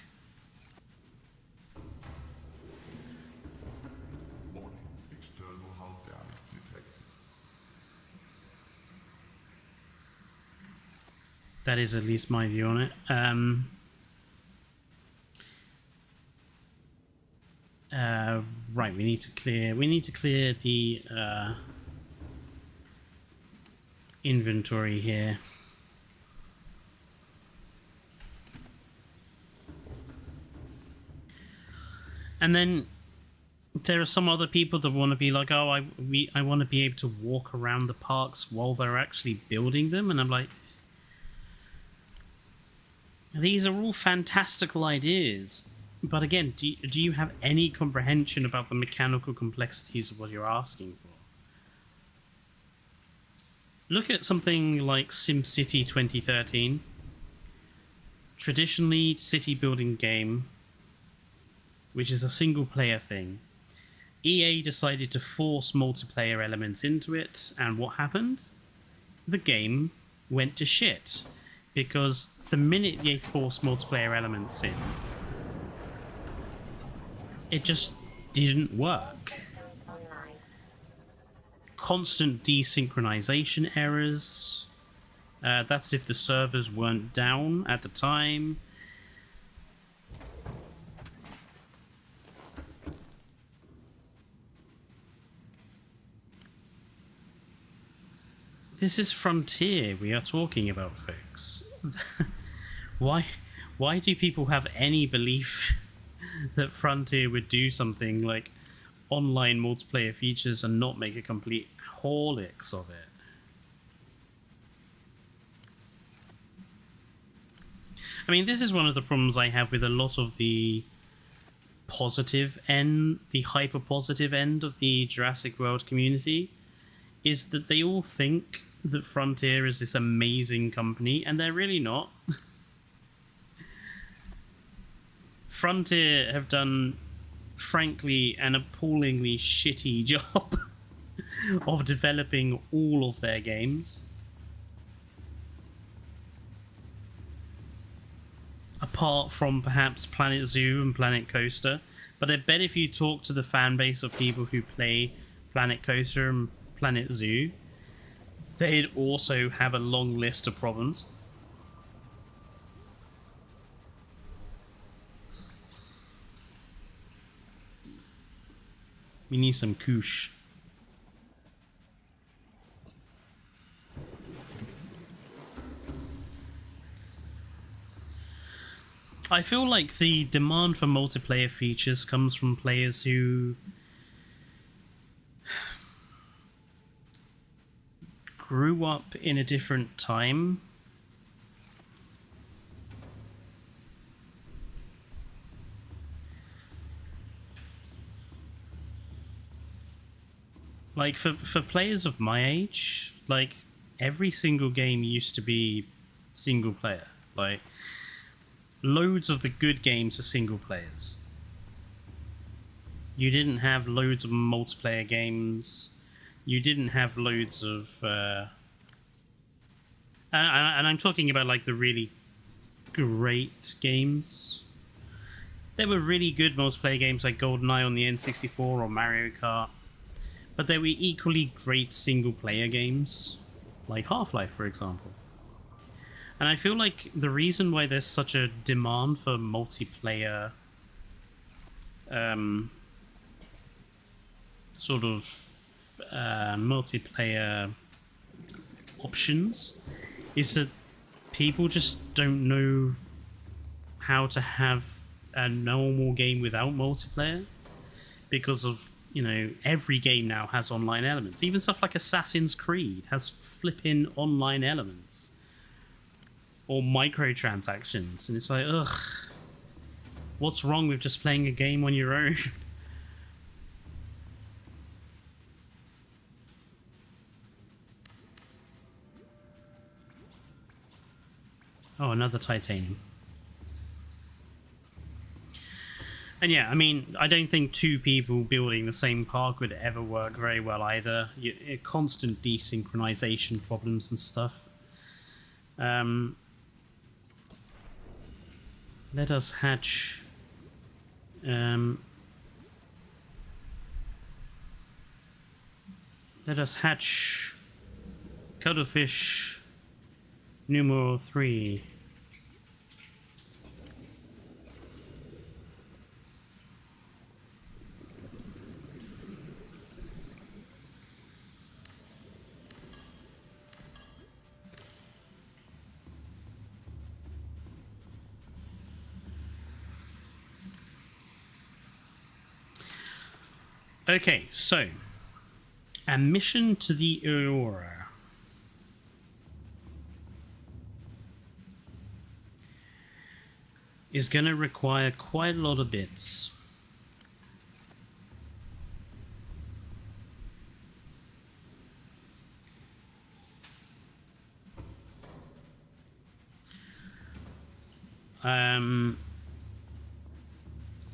Warning. External hull damage detected. That is at least my view on it. Right, we need to clear the inventory here. And then there are some other people that want to be like, oh, I want to be able to walk around the parks while they're actually building them, and I'm like, these are all fantastical ideas, but again, do you have any comprehension about the mechanical complexities of what you're asking for? Look at something like SimCity 2013. Traditionally city building game, which is a single player thing. EA decided to force multiplayer elements into it, and what happened? The game went to shit. Because the minute they forced multiplayer elements in, it just didn't work. Systems online. Constant desynchronization errors. That's if the servers weren't down at the time. This is Frontier we are talking about, folks. Why do people have any belief that Frontier would do something like online multiplayer features and not make a complete horlicks of it? I mean, this is one of the problems I have with a lot of the positive end, the hyper positive end of the Jurassic World community, is that they all think that Frontier is this amazing company, and they're really not. Frontier have done, frankly, an appallingly shitty job of developing all of their games. Apart from perhaps Planet Zoo and Planet Coaster. But I bet if you talk to the fan base of people who play Planet Coaster and Planet Zoo, they'd also have a long list of problems. We need some Koosh. I feel like the demand for multiplayer features comes from players who grew up in a different time. Like, for players of my age, like, every single game used to be single player. Like, loads of the good games are single players. You didn't have loads of multiplayer games. You didn't have loads of... and I'm talking about, like, the really great games. There were really good multiplayer games like GoldenEye on the N64 or Mario Kart. But there were equally great single-player games, like Half-Life, for example. And I feel like the reason why there's such a demand for multiplayer multiplayer options is that people just don't know how to have a normal game without multiplayer because of, you know, every game now has online elements. Even stuff like Assassin's Creed has flipping online elements. Or microtransactions. And it's like, ugh. What's wrong with just playing a game on your own? Oh, another titanium. And yeah, I mean, I don't think two people building the same park would ever work very well either. Constant desynchronization problems and stuff. Let us hatch... let us hatch... cuttlefish... numero 3. Okay, so a mission to the Aurora. Is going to require quite a lot of bits.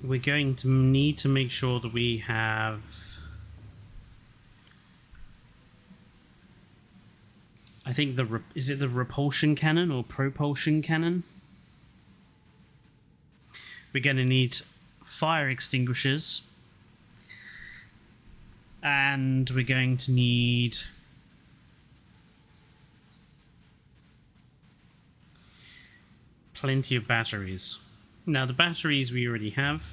We're going to need to make sure that we have... I think is it the repulsion cannon or propulsion cannon? We're going to need fire extinguishers. And we're going to need... plenty of batteries. Now, the batteries we already have.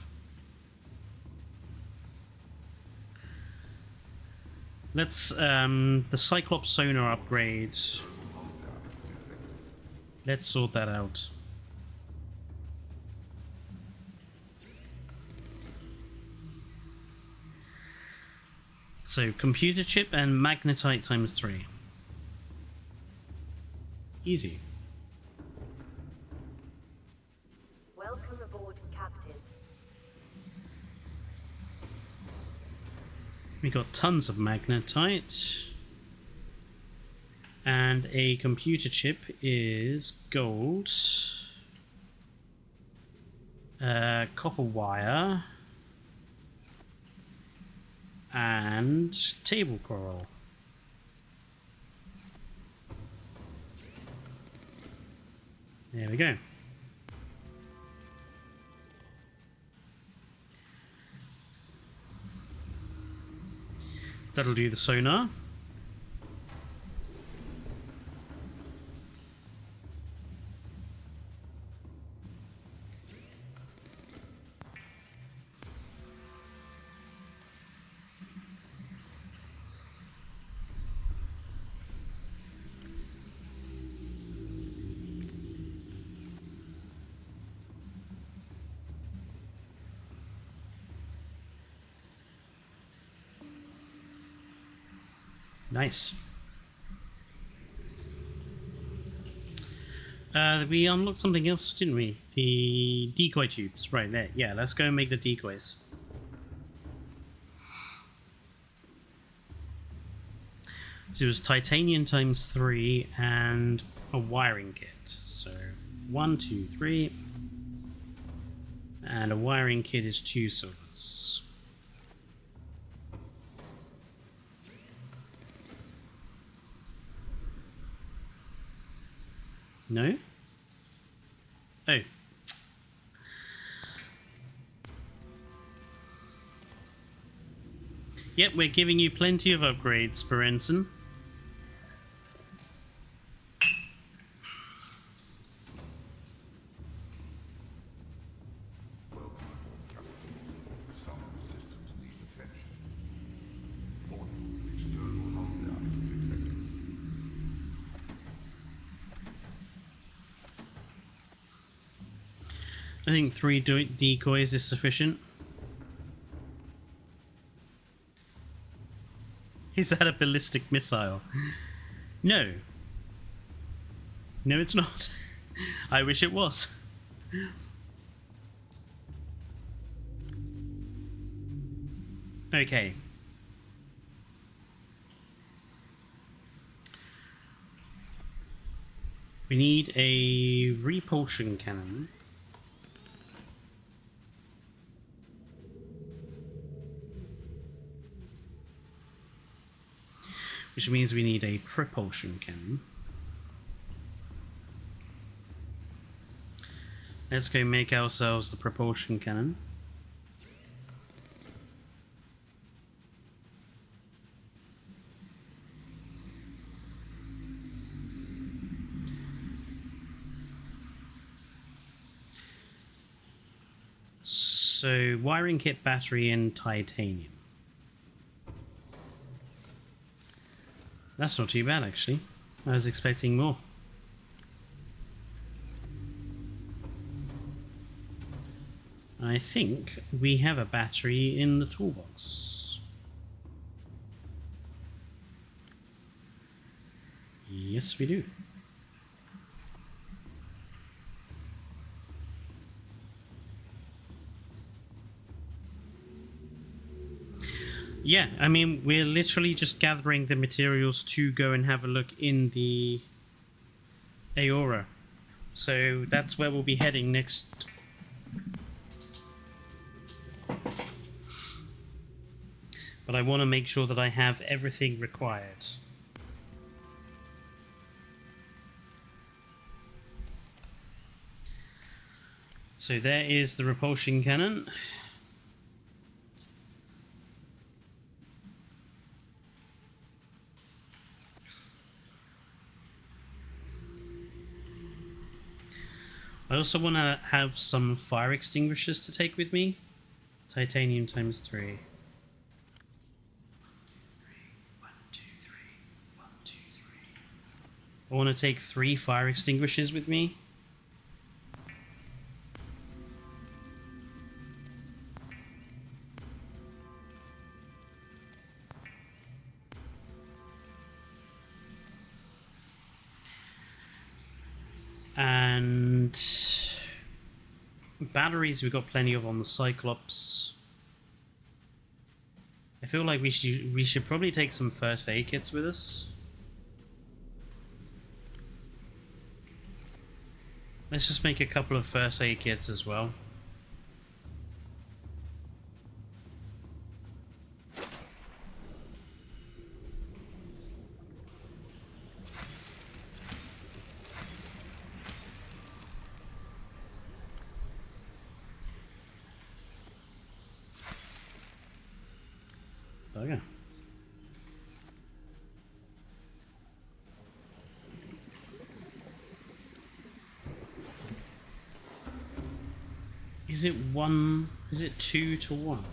Let's, the Cyclops sonar upgrade. Let's sort that out. So, computer chip and magnetite times 3. Easy. Welcome aboard, Captain. We got tons of magnetite. And a computer chip is gold. Copper wire. And table coral. There we go. That'll do the sonar. Nice. We unlocked something else, didn't we? The decoy tubes. Right there. Yeah, let's go and make the decoys. So it was titanium times 3 and a wiring kit. So 1, 2, 3. And a wiring kit is 2 silvers. No? Oh. Yep, we're giving you plenty of upgrades per ensign. Some systems need attention. Or external hull damage detected. I think 3 decoys is sufficient. Is that a ballistic missile? No. No, it's not. I wish it was. Okay. We need a repulsion cannon. Which means we need a propulsion cannon. Let's go make ourselves the propulsion cannon. So, wiring kit, battery, and titanium. That's not too bad, actually. I was expecting more. I think we have a battery in the toolbox. Yes, we do. Yeah, I mean, we're literally just gathering the materials to go and have a look in the Aora. So that's where we'll be heading next. But I want to make sure that I have everything required. So there is the repulsion cannon. I also want to have some fire extinguishers to take with me. Titanium times 3. 1, 2, 3. 1, 2, 3. I want to take 3 fire extinguishers with me. And batteries we've got plenty of on the Cyclops. I feel like we should probably take some first aid kits with us. Let's just make a couple of first aid kits as well. Bugger. Is it 1? Is it 2 to 1?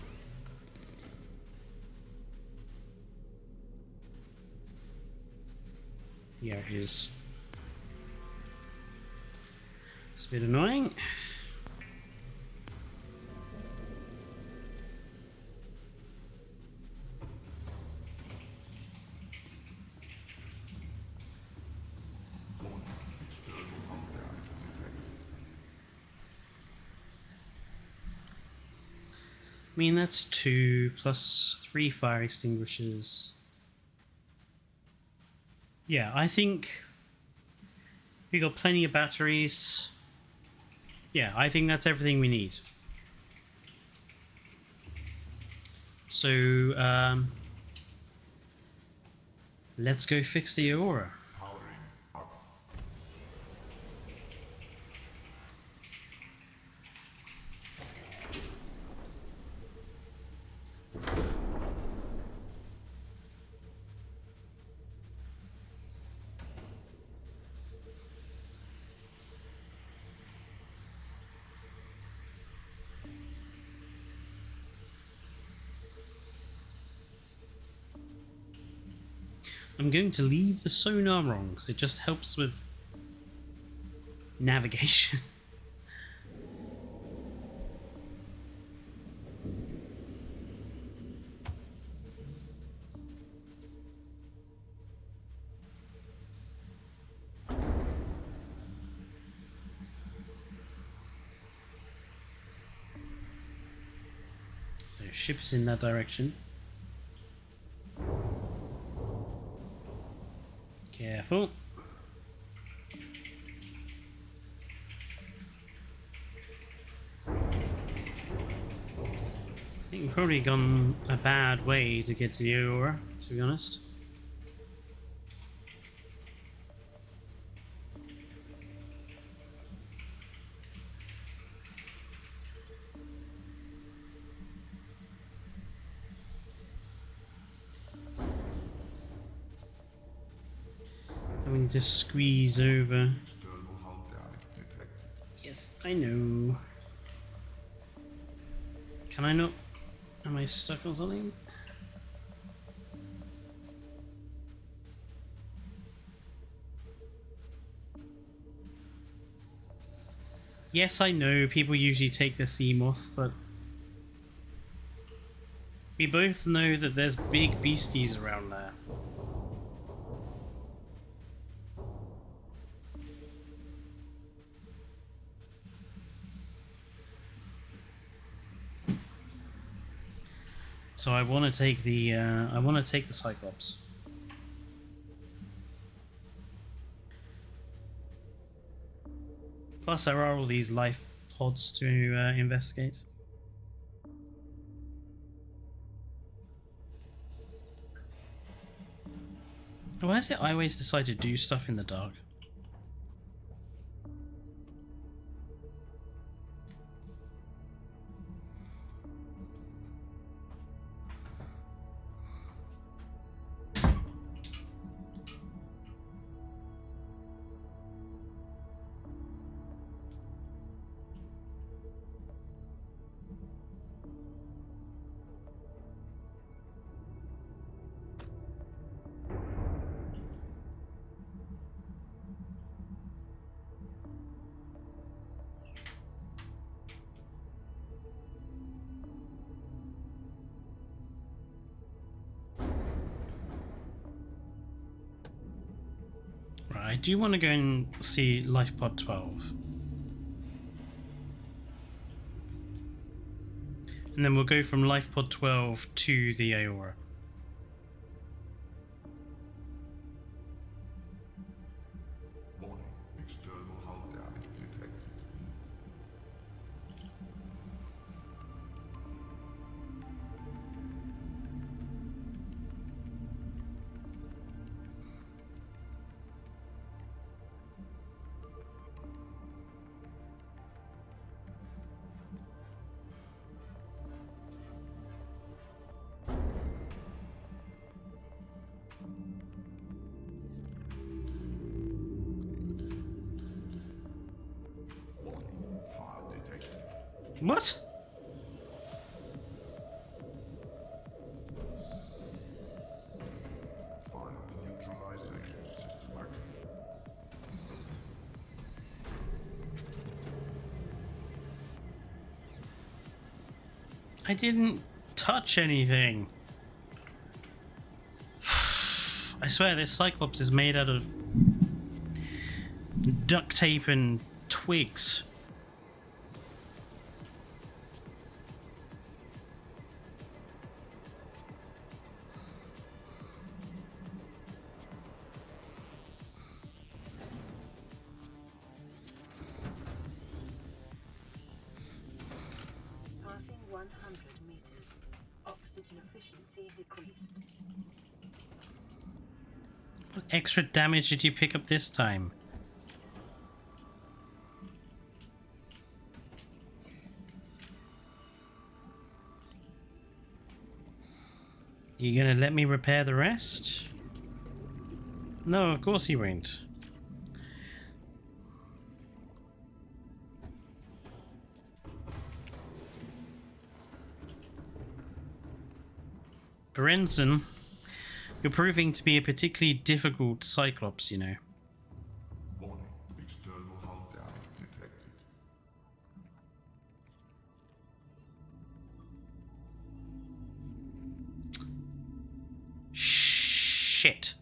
Yeah, it is. It's a bit annoying. mean, that's 2 plus 3 fire extinguishers. Yeah, I think we got plenty of batteries. Yeah, I think that's everything we need. So, let's go fix the aura. Powering up. I'm going to leave the sonar on because it just helps with navigation. So ship is in that direction. Careful. I think we've probably gone a bad way to get to the aura, to be honest. We need to squeeze over. External hull damage detected. Yes, I know. Can I not? Am I stuck on something? Yes, I know people usually take the sea moth, but we both know that there's big beasties around there. So I want to take the Cyclops. Plus, there are all these life pods to investigate. Why is it I always decide to do stuff in the dark? I do want to go and see Life Pod 12. And then we'll go from Life Pod 12 to the Aora. Warning. External hull damage detected. Fire detected. What? Final neutralization system active. I didn't touch anything. I swear this Cyclops is made out of duct tape and twigs. 100 meters. Oxygen efficiency decreased. What extra damage did you pick up this time? You gonna let me repair the rest? No, of course you won't. Berenson, you're proving to be a particularly difficult Cyclops, you know. Warning, external hull damage detected. Shit.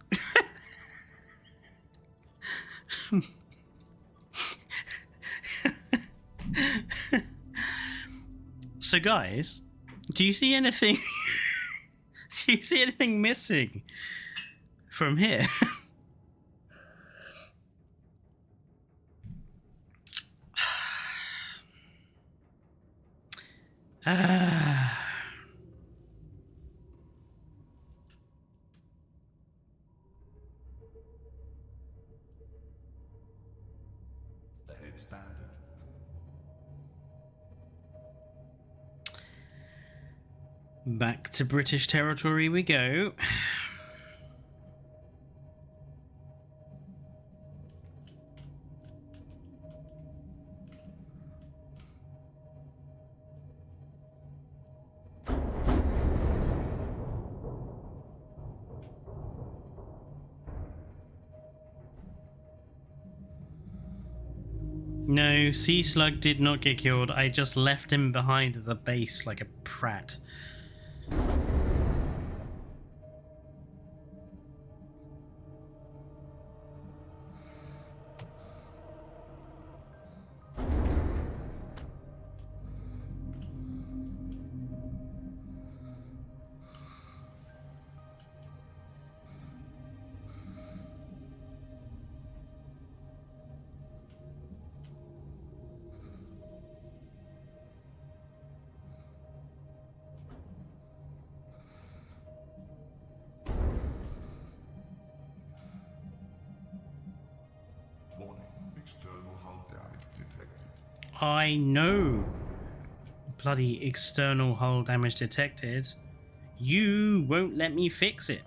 So guys, do you see anything do you see anything missing from here? Ahead standard. Back to British territory we go. No, Sea Slug did not get killed. I just left him behind at the base like a prat. Warning, external hull damage detected. I know. Bloody external hull damage detected. You won't let me fix it.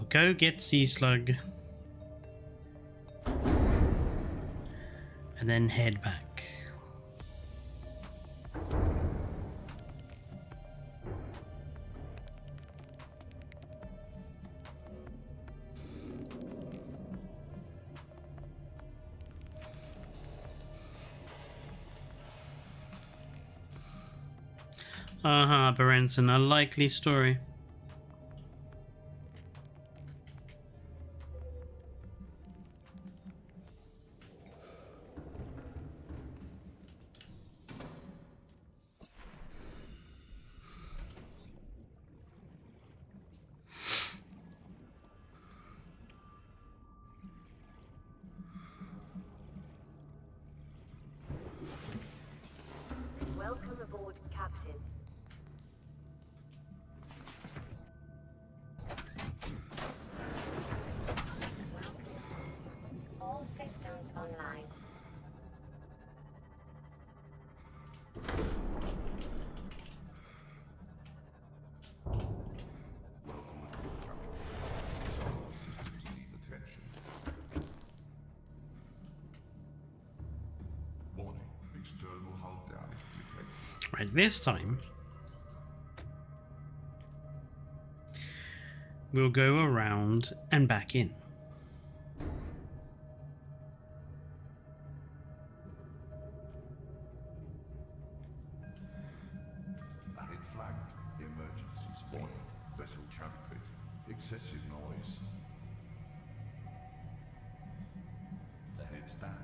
Go get Sea Slug. And then head back. Berenson, a likely story. Welcome aboard, Captain. All systems online. Attention. Warning, external hull damage detected. Right, this time we'll go around and back in. Ahead flagged. Emergency spotted. excessive noise. The head standard.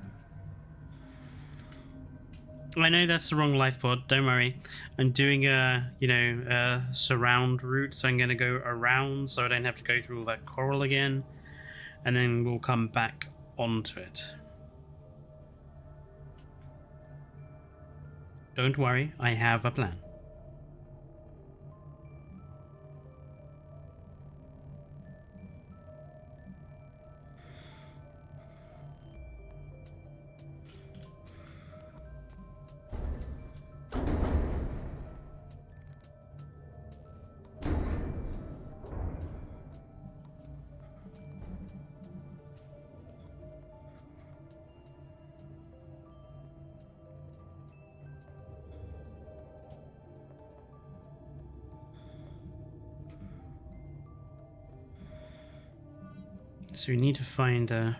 I know that's the wrong life pod. Don't worry. I'm doing a, a surround route, so I'm going to go around, so I don't have to go through all that coral again, and then we'll come back onto it. Don't worry, I have a plan. So we need to find a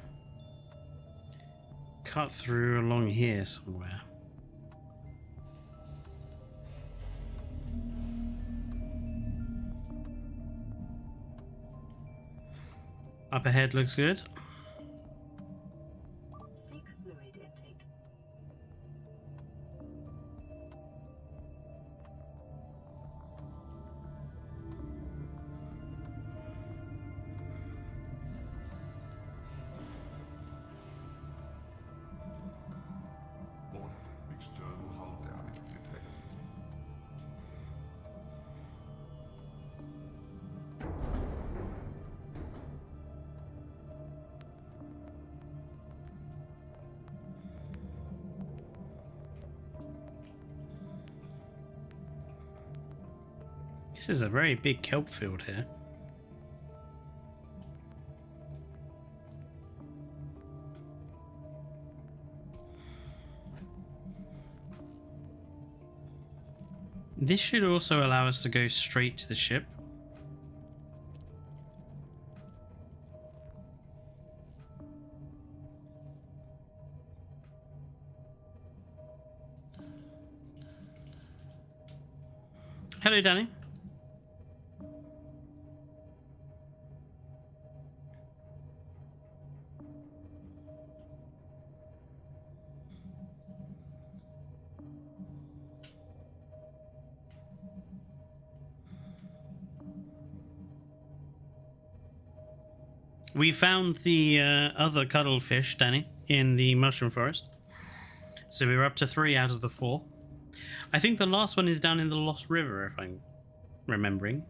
cut through along here somewhere. Up ahead looks good. Seek fluid intake. One external hull damage detected. This is a very big kelp field here. This should also allow us to go straight to the ship. Hello, Danny. We found the other cuttlefish, Danny, in the mushroom forest. So we were up to 3 out of the 4. I think the last one is down in the Lost River, if I'm remembering.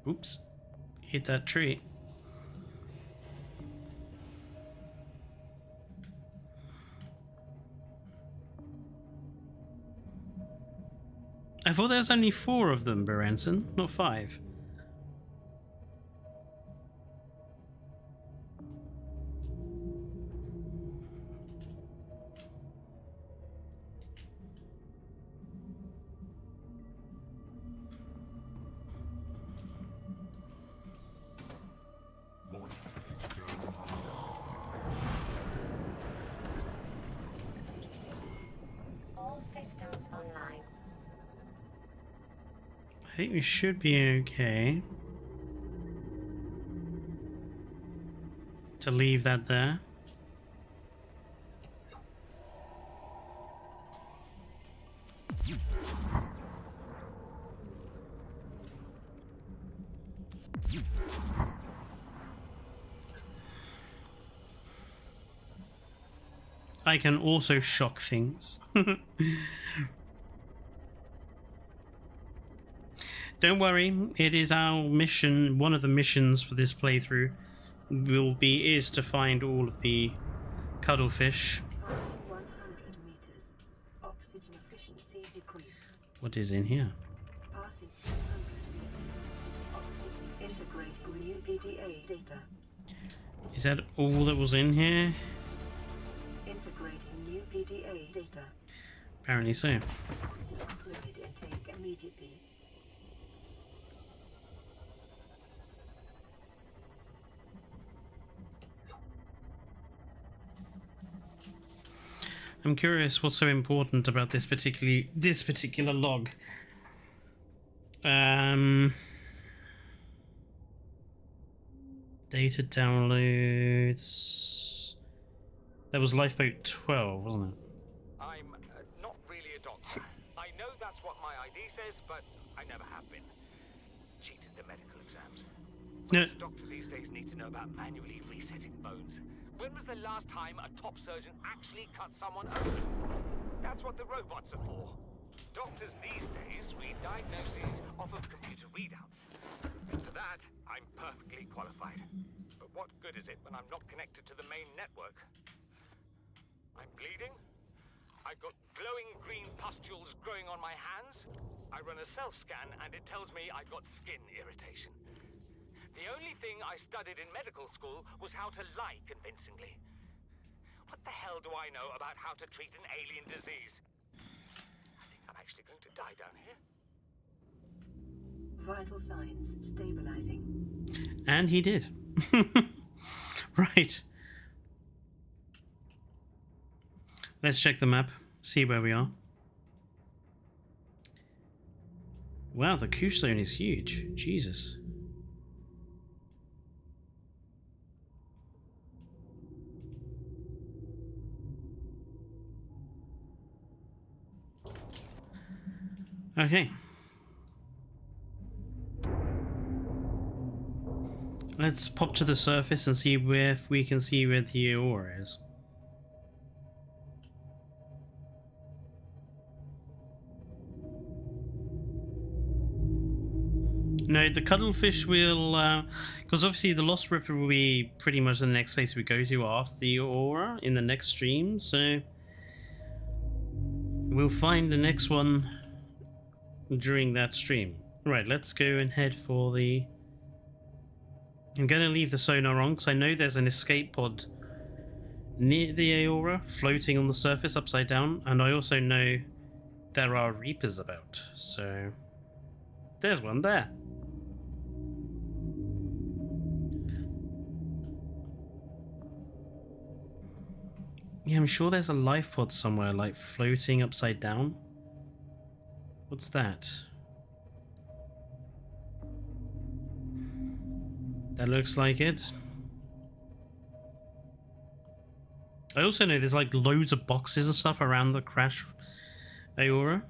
Oops. Hit that tree. I thought there's only 4 of them, Berenson, not 5. One external hull damage. All systems online. I think we should be okay to leave that there. I can also shock things. Don't worry, it is our mission, one of the missions for this playthrough is to find all of the cuttlefish. Passing 100 meters. Oxygen efficiency decreased. What is in here? Passing 200 meters. Oxygen integrating new PDA data. Is that all that was in here? Integrating new PDA data. Apparently so. Seek fluid intake immediately. I'm curious what's so important about this particular log. Data downloads. That was Lifeboat 12, wasn't it? I'm not really a doctor. I know that's what my ID says, but I never have been. Cheated the medical exams. No. Most doctors these days need to know about manually resetting bones. When was the last time a top surgeon actually cut someone open? That's what the robots are for. Doctors these days read diagnoses off of computer readouts. And for that, I'm perfectly qualified. But what good is it when I'm not connected to the main network? I'm bleeding. I've got glowing green pustules growing on my hands. I run a self-scan and it tells me I've got skin irritation. The only thing I studied in medical school was how to lie convincingly. What the hell do I know about how to treat an alien disease? I think I'm actually going to die down here. Vital signs stabilizing. And he did. Right. Let's check the map, see where we are. Wow, the Koosh zone is huge. Jesus. Okay. Let's pop to the surface and see if we can see where the ore is. No, the cuttlefish will, because obviously the Lost River will be pretty much the next place we go to after the aura in the next stream, so we'll find the next one during that stream. Right, let's go and head for the... I'm going to leave the sonar on because I know there's an escape pod near the aura floating on the surface upside down, and I also know there are Reapers about, so there's one there. Yeah, I'm sure there's a life pod somewhere, like floating upside down. What's that? That looks like it. I also know there's like loads of boxes and stuff around the crash aura.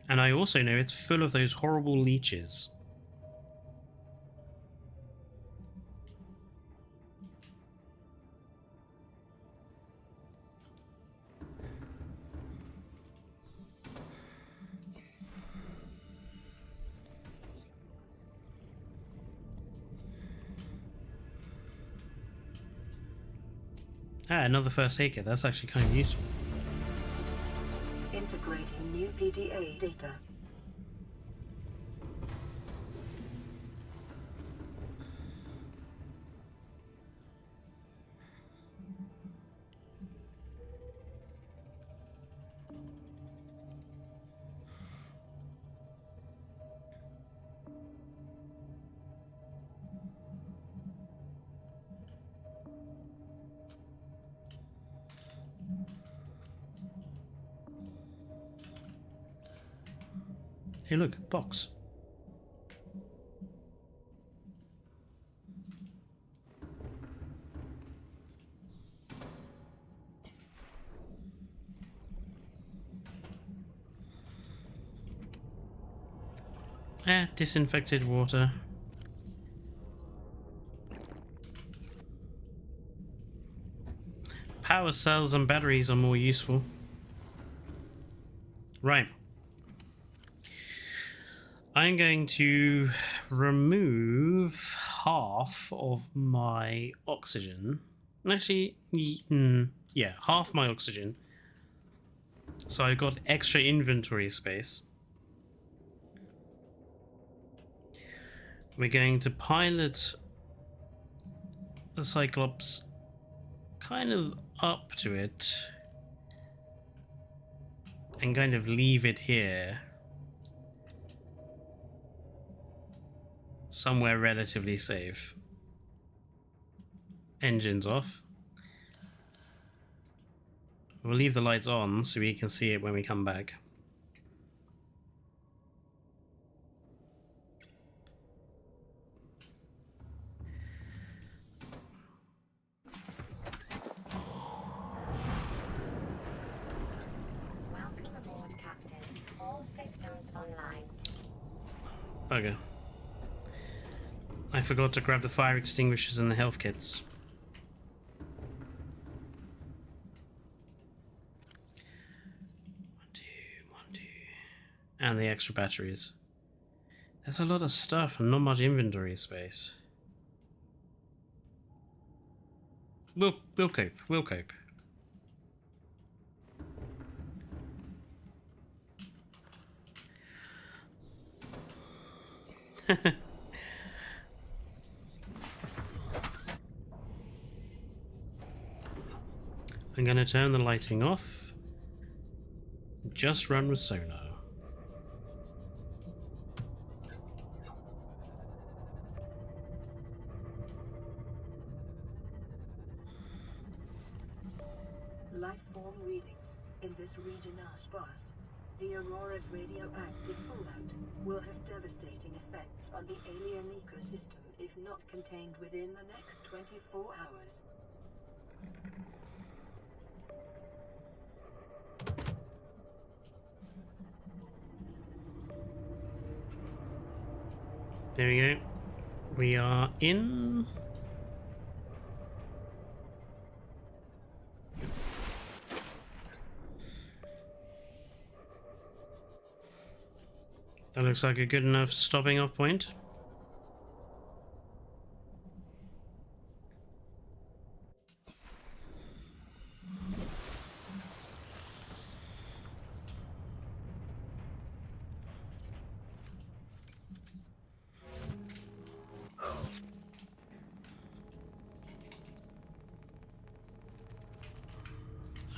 And I also know it's full of those horrible leeches. Ah, another first aid kit. That's actually kind of useful. Integrating new PDA data. Hey, look, box. Disinfected water. Power cells and batteries are more useful. Right. I'm going to remove half of my oxygen. Actually, yeah, half my oxygen. So I've got extra inventory space. We're going to pilot the Cyclops kind of up to it and kind of leave it here. Somewhere relatively safe. Engines off. We'll leave the lights on so we can see it when we come back. Welcome aboard, Captain. All systems online. Bugger. I forgot to grab the fire extinguishers and the health kits. One, two. And the extra batteries. There's a lot of stuff and not much inventory space. We'll cope. We'll cope. I'm going to turn the lighting off. Just run with sonar. Life form readings in this region are sparse. The Aurora's radioactive fallout will have devastating effects on the alien ecosystem if not contained within the next 24 hours. There we go. We are in. That looks like a good enough stopping off point.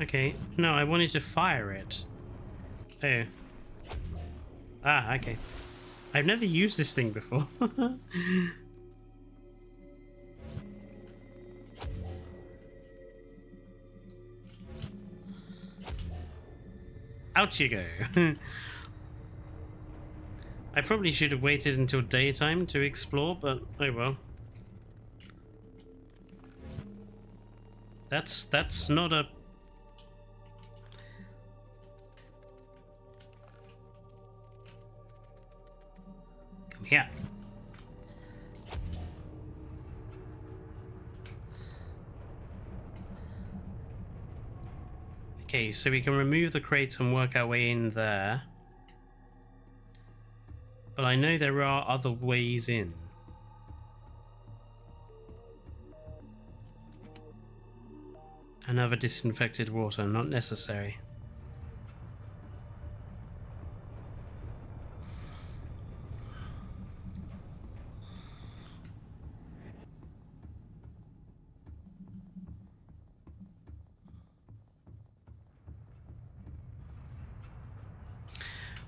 Okay, no, I wanted to fire it. Oh. Ah, okay. I've never used this thing before. Out you go. I probably should have waited until daytime to explore, but oh well. That's not a... Come here. Okay, so we can remove the crate and work our way in there. But I know there are other ways in. Another disinfected water, not necessary.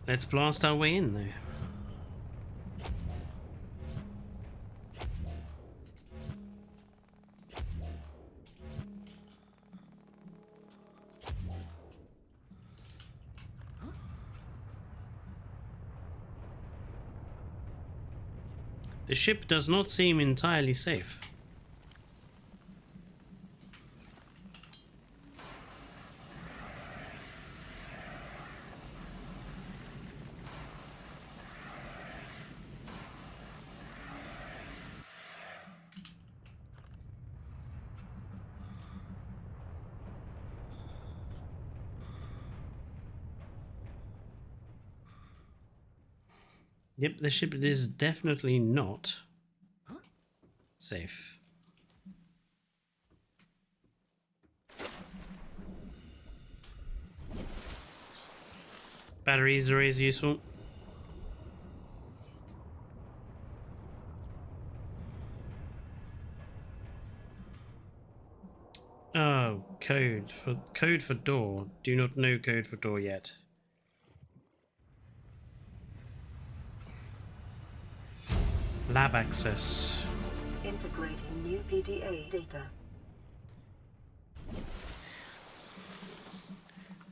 Let's blast our way in, though. The ship does not seem entirely safe. Yep, the ship is definitely not safe. Batteries are always useful. Oh, code for door. Do not know code for door yet. Lab access. Integrating new PDA data.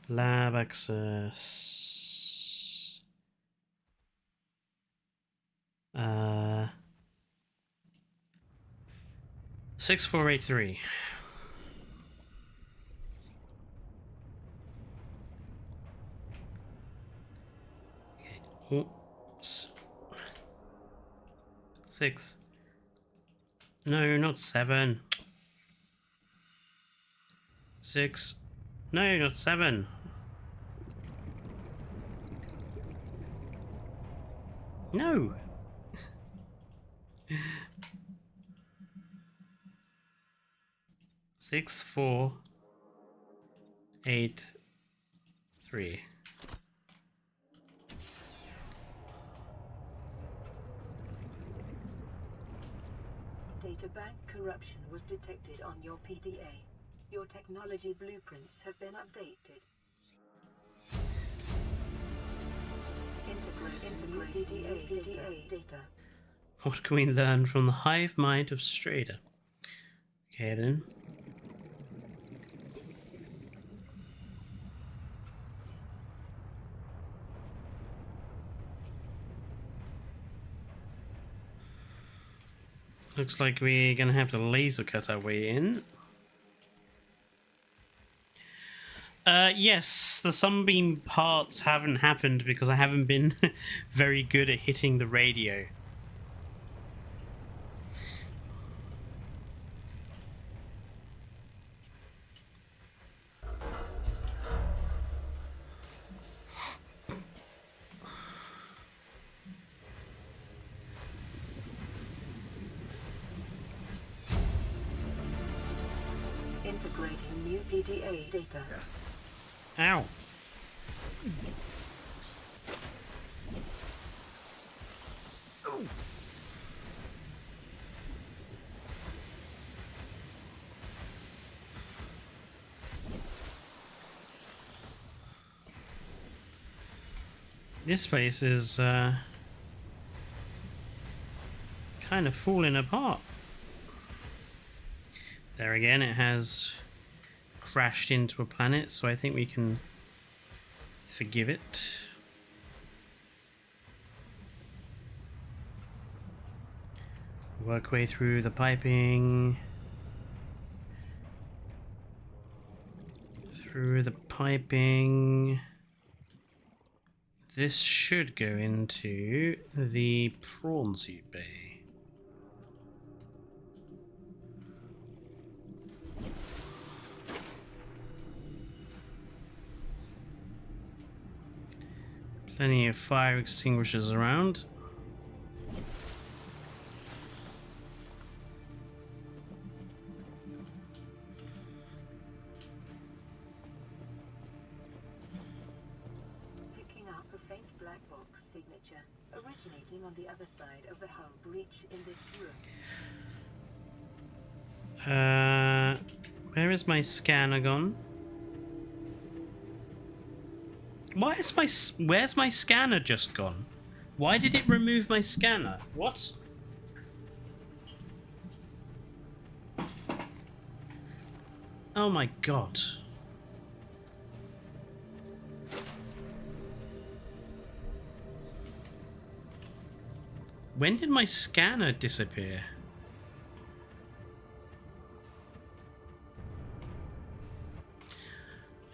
Lab access. 6483. Okay. Oops. 6. No, not 7. 6. No, not 7. No. Six, 4, 8, 3. Databank corruption was detected on your PDA. Your technology blueprints have been updated. Integrate PDA data. What can we learn from the hive mind of Strader? Okay then. Looks like we're gonna have to laser cut our way in. Yes, the sunbeam parts haven't happened because I haven't been very good at hitting the radio. Integrating new PDA data. Ow. This place is kind of falling apart. There again, it has crashed into a planet, so I think we can forgive it. Work way through the piping. Through the piping. This should go into the prawn suit bay. Plenty of fire extinguishers around. Picking up a faint black box signature originating on the other side of the hull breach in this room. Where is my scanner gone? Where's my scanner just gone? Why did it remove my scanner? What? Oh my god. When did my scanner disappear?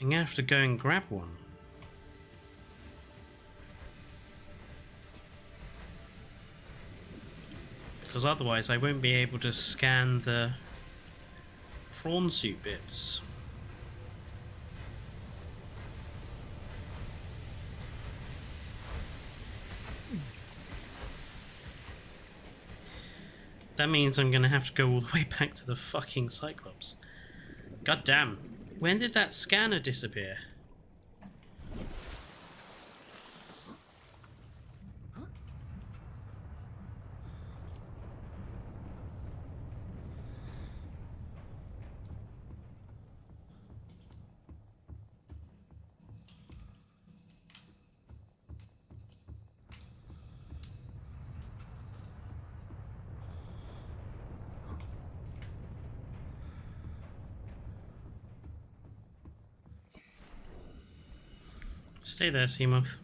I'm gonna have to go and grab one. Because otherwise I won't be able to scan the prawn suit bits. That means I'm gonna have to go all the way back to the fucking Cyclops. God damn. When did that scanner disappear? Stay there, Seamoth.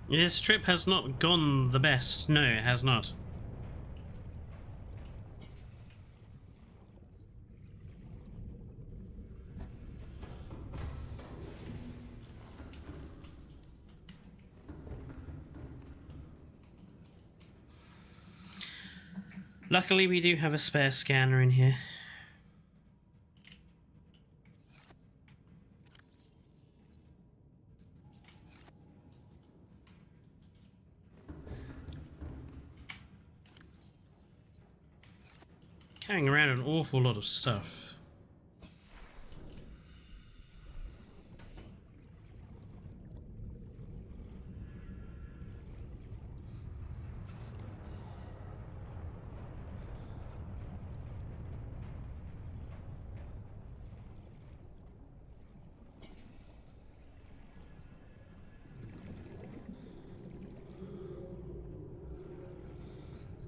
This trip has not gone the best. No, it has not. Luckily, we do have a spare scanner in here. Carrying around an awful lot of stuff.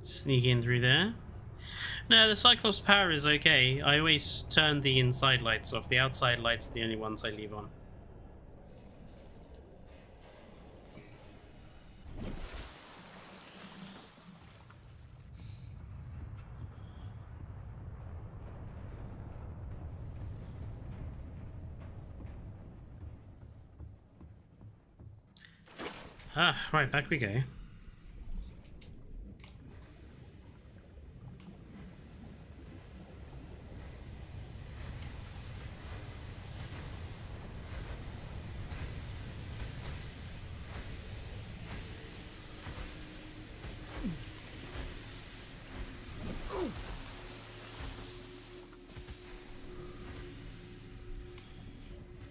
Sneak in through there. No, the Cyclops power is okay. I always turn the inside lights off. The outside lights are the only ones I leave on. Ah, right, back we go.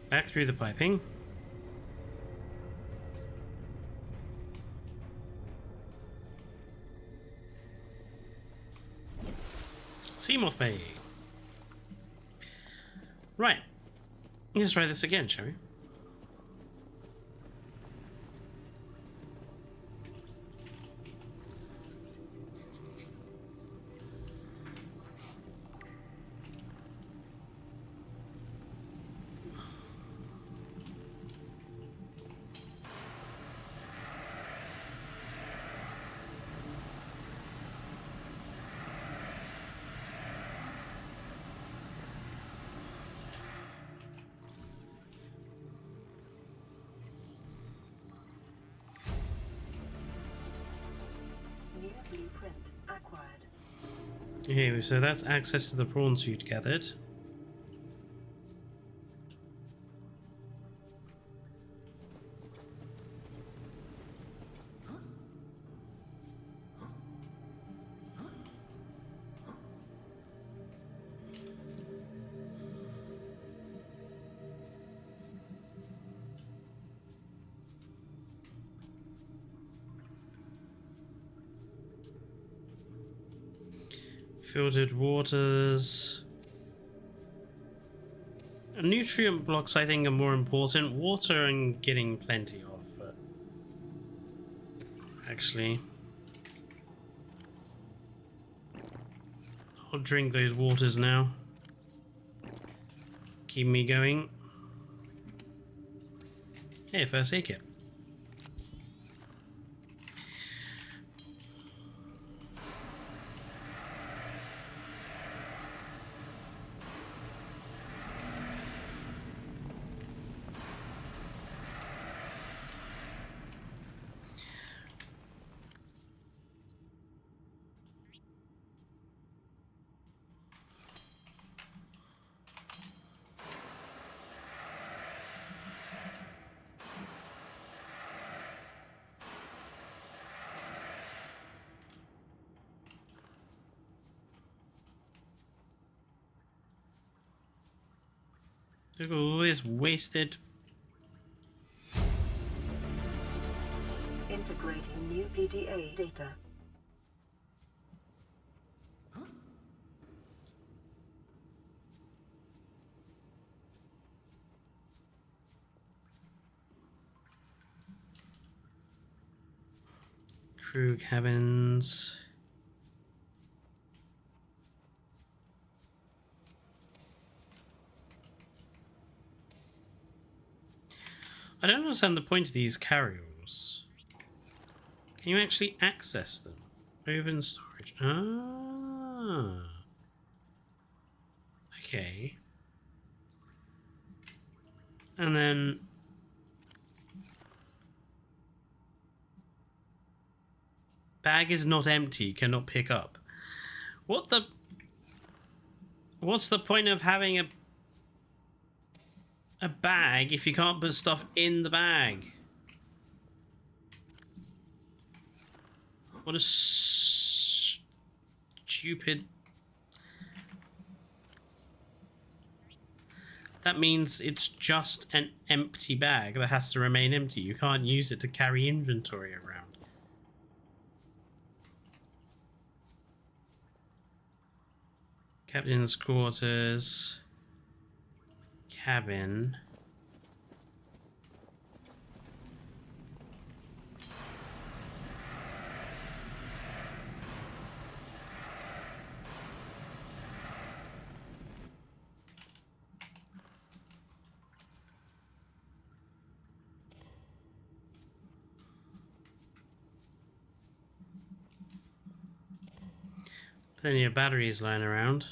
Back through the piping. Seamoth Bay. Right. Let's try this again, shall we? New blueprint acquired. Okay, so that's access to the prawn suit gathered. Filtered waters. Nutrient blocks, I think, are more important. Water I'm getting plenty of, but actually, I'll drink those waters now. Keep me going. Hey, first aid kit. Look at all this wasted. Integrating new PDA data. Crew cabins. I don't understand the point of these carryalls. Can you actually access them? Open storage. Ah. Okay. And then... Bag is not empty, cannot pick up. What the... What's the point of having a bag if you can't put stuff in the bag? What a stupid... That means it's just an empty bag that has to remain empty. You can't use it to carry inventory around. Captain's quarters. Cabin. Plenty of batteries lying around.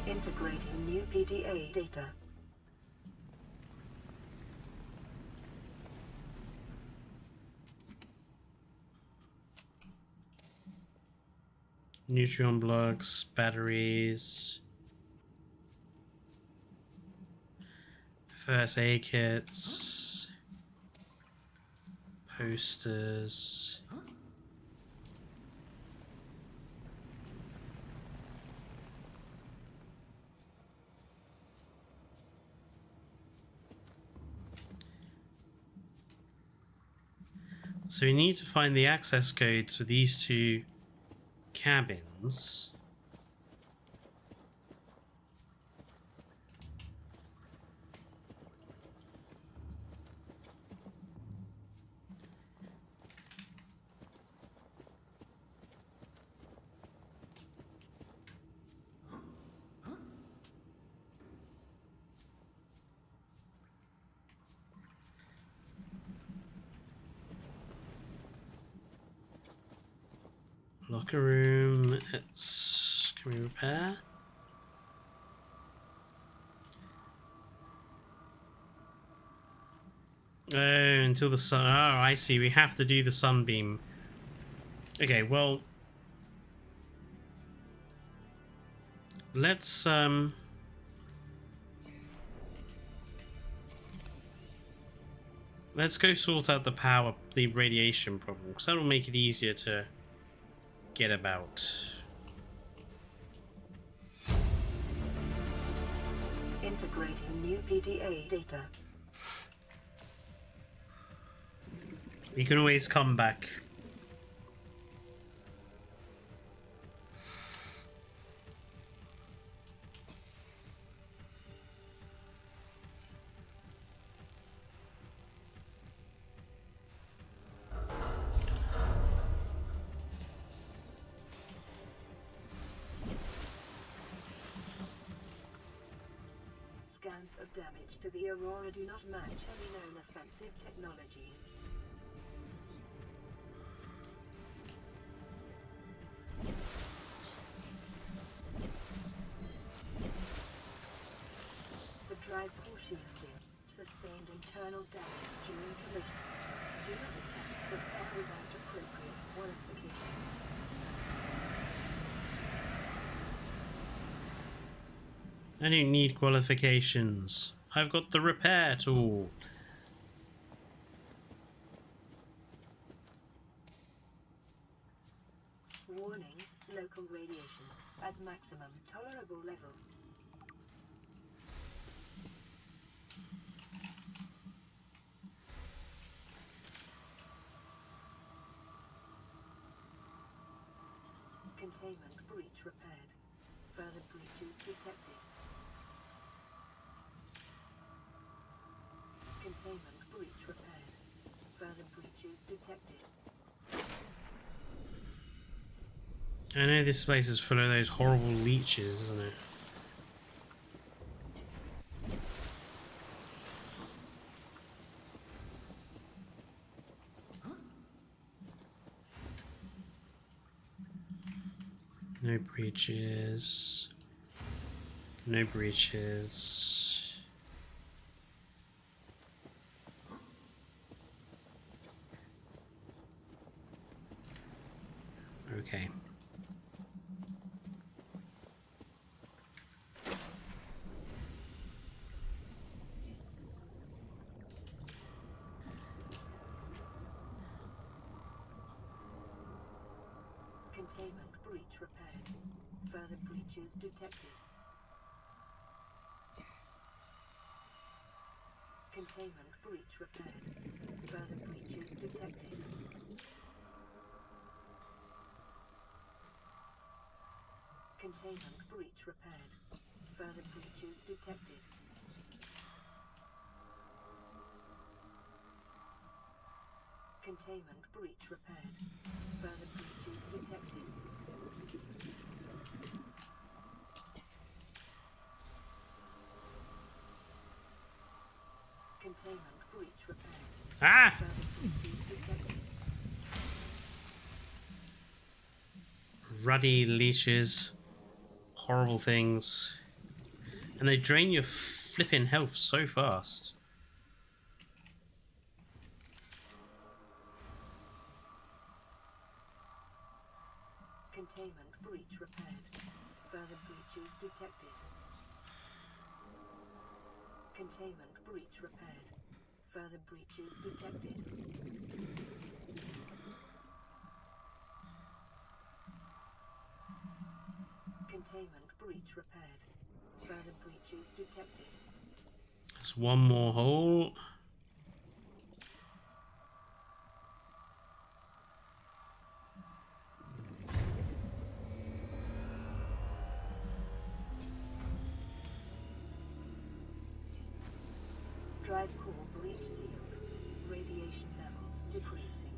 Integrating new PDA data. Neutron blocks, batteries. First aid kits. Posters. So we need to find the access codes for these two cabins. Locker room. Can we repair? Oh, until the sun. Oh, I see. We have to do the sunbeam. Okay, well, let's go sort out the radiation problem, because that'll make it easier to get about. Integrating new PDA data. We can always come back. Scans of damage to the Aurora do not match any known offensive technologies. The drive core shielding sustained internal damage during collision. Do not attempt repair without appropriate qualifications. I don't need qualifications. I've got the repair tool. Warning, local radiation at maximum tolerable level. Containment breach repaired. Further breaches detected. Containment breach repaired. Further breaches detected. I know this place is full of those horrible leeches, isn't it? No breaches. No breaches. Okay. Containment breach repaired. Further breaches detected. Containment breach repaired. Further breaches detected. Containment breach repaired. Further breaches detected. Containment breach repaired. Further breaches detected. Containment breach repaired. Ah! Further breaches detected. Ruddy leashes. Horrible things. And they drain your flipping health so fast. Containment breach repaired. Further breaches detected. Containment breach repaired. Further breaches detected. Containment breach repaired. Further breaches detected. There's one more hole. Drive core breach sealed. Radiation levels decreasing.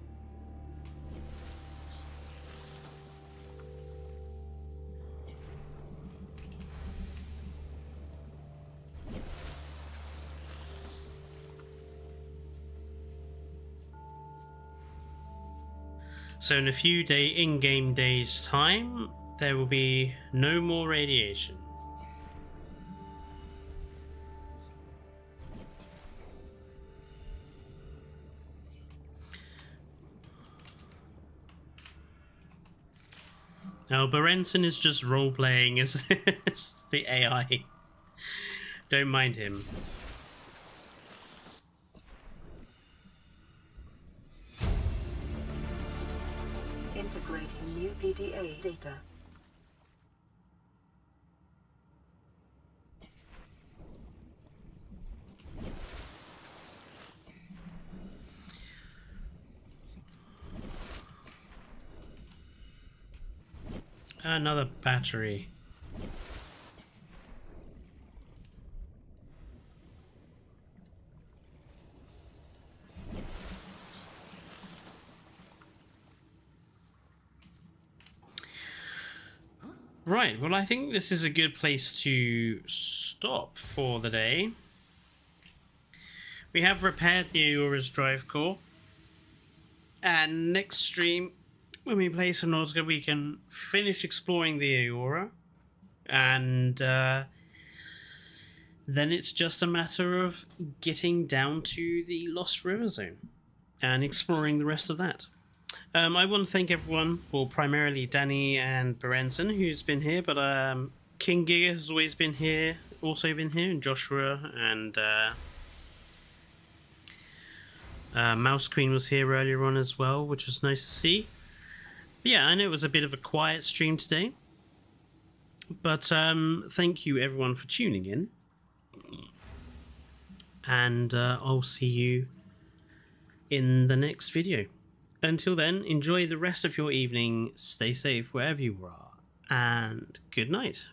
So in a few in-game days' time, there will be no more radiation. Now, Berenson is just role-playing as, as the AI. Don't mind him. Integrating new PDA data. Another battery. Right, well, I think this is a good place to stop for the day. We have repaired the Aura's drive core. And next stream, when we play Subnautica, we can finish exploring the Aura. And then it's just a matter of getting down to the Lost River Zone and exploring the rest of that. I want to thank everyone, well, primarily Danny and Berenson, who's been here, but King Giga has always been here, and Joshua, and Mouse Queen was here earlier on as well, which was nice to see. But yeah, I know it was a bit of a quiet stream today, but thank you everyone for tuning in, and I'll see you in the next video. Until then, enjoy the rest of your evening, stay safe wherever you are, and good night.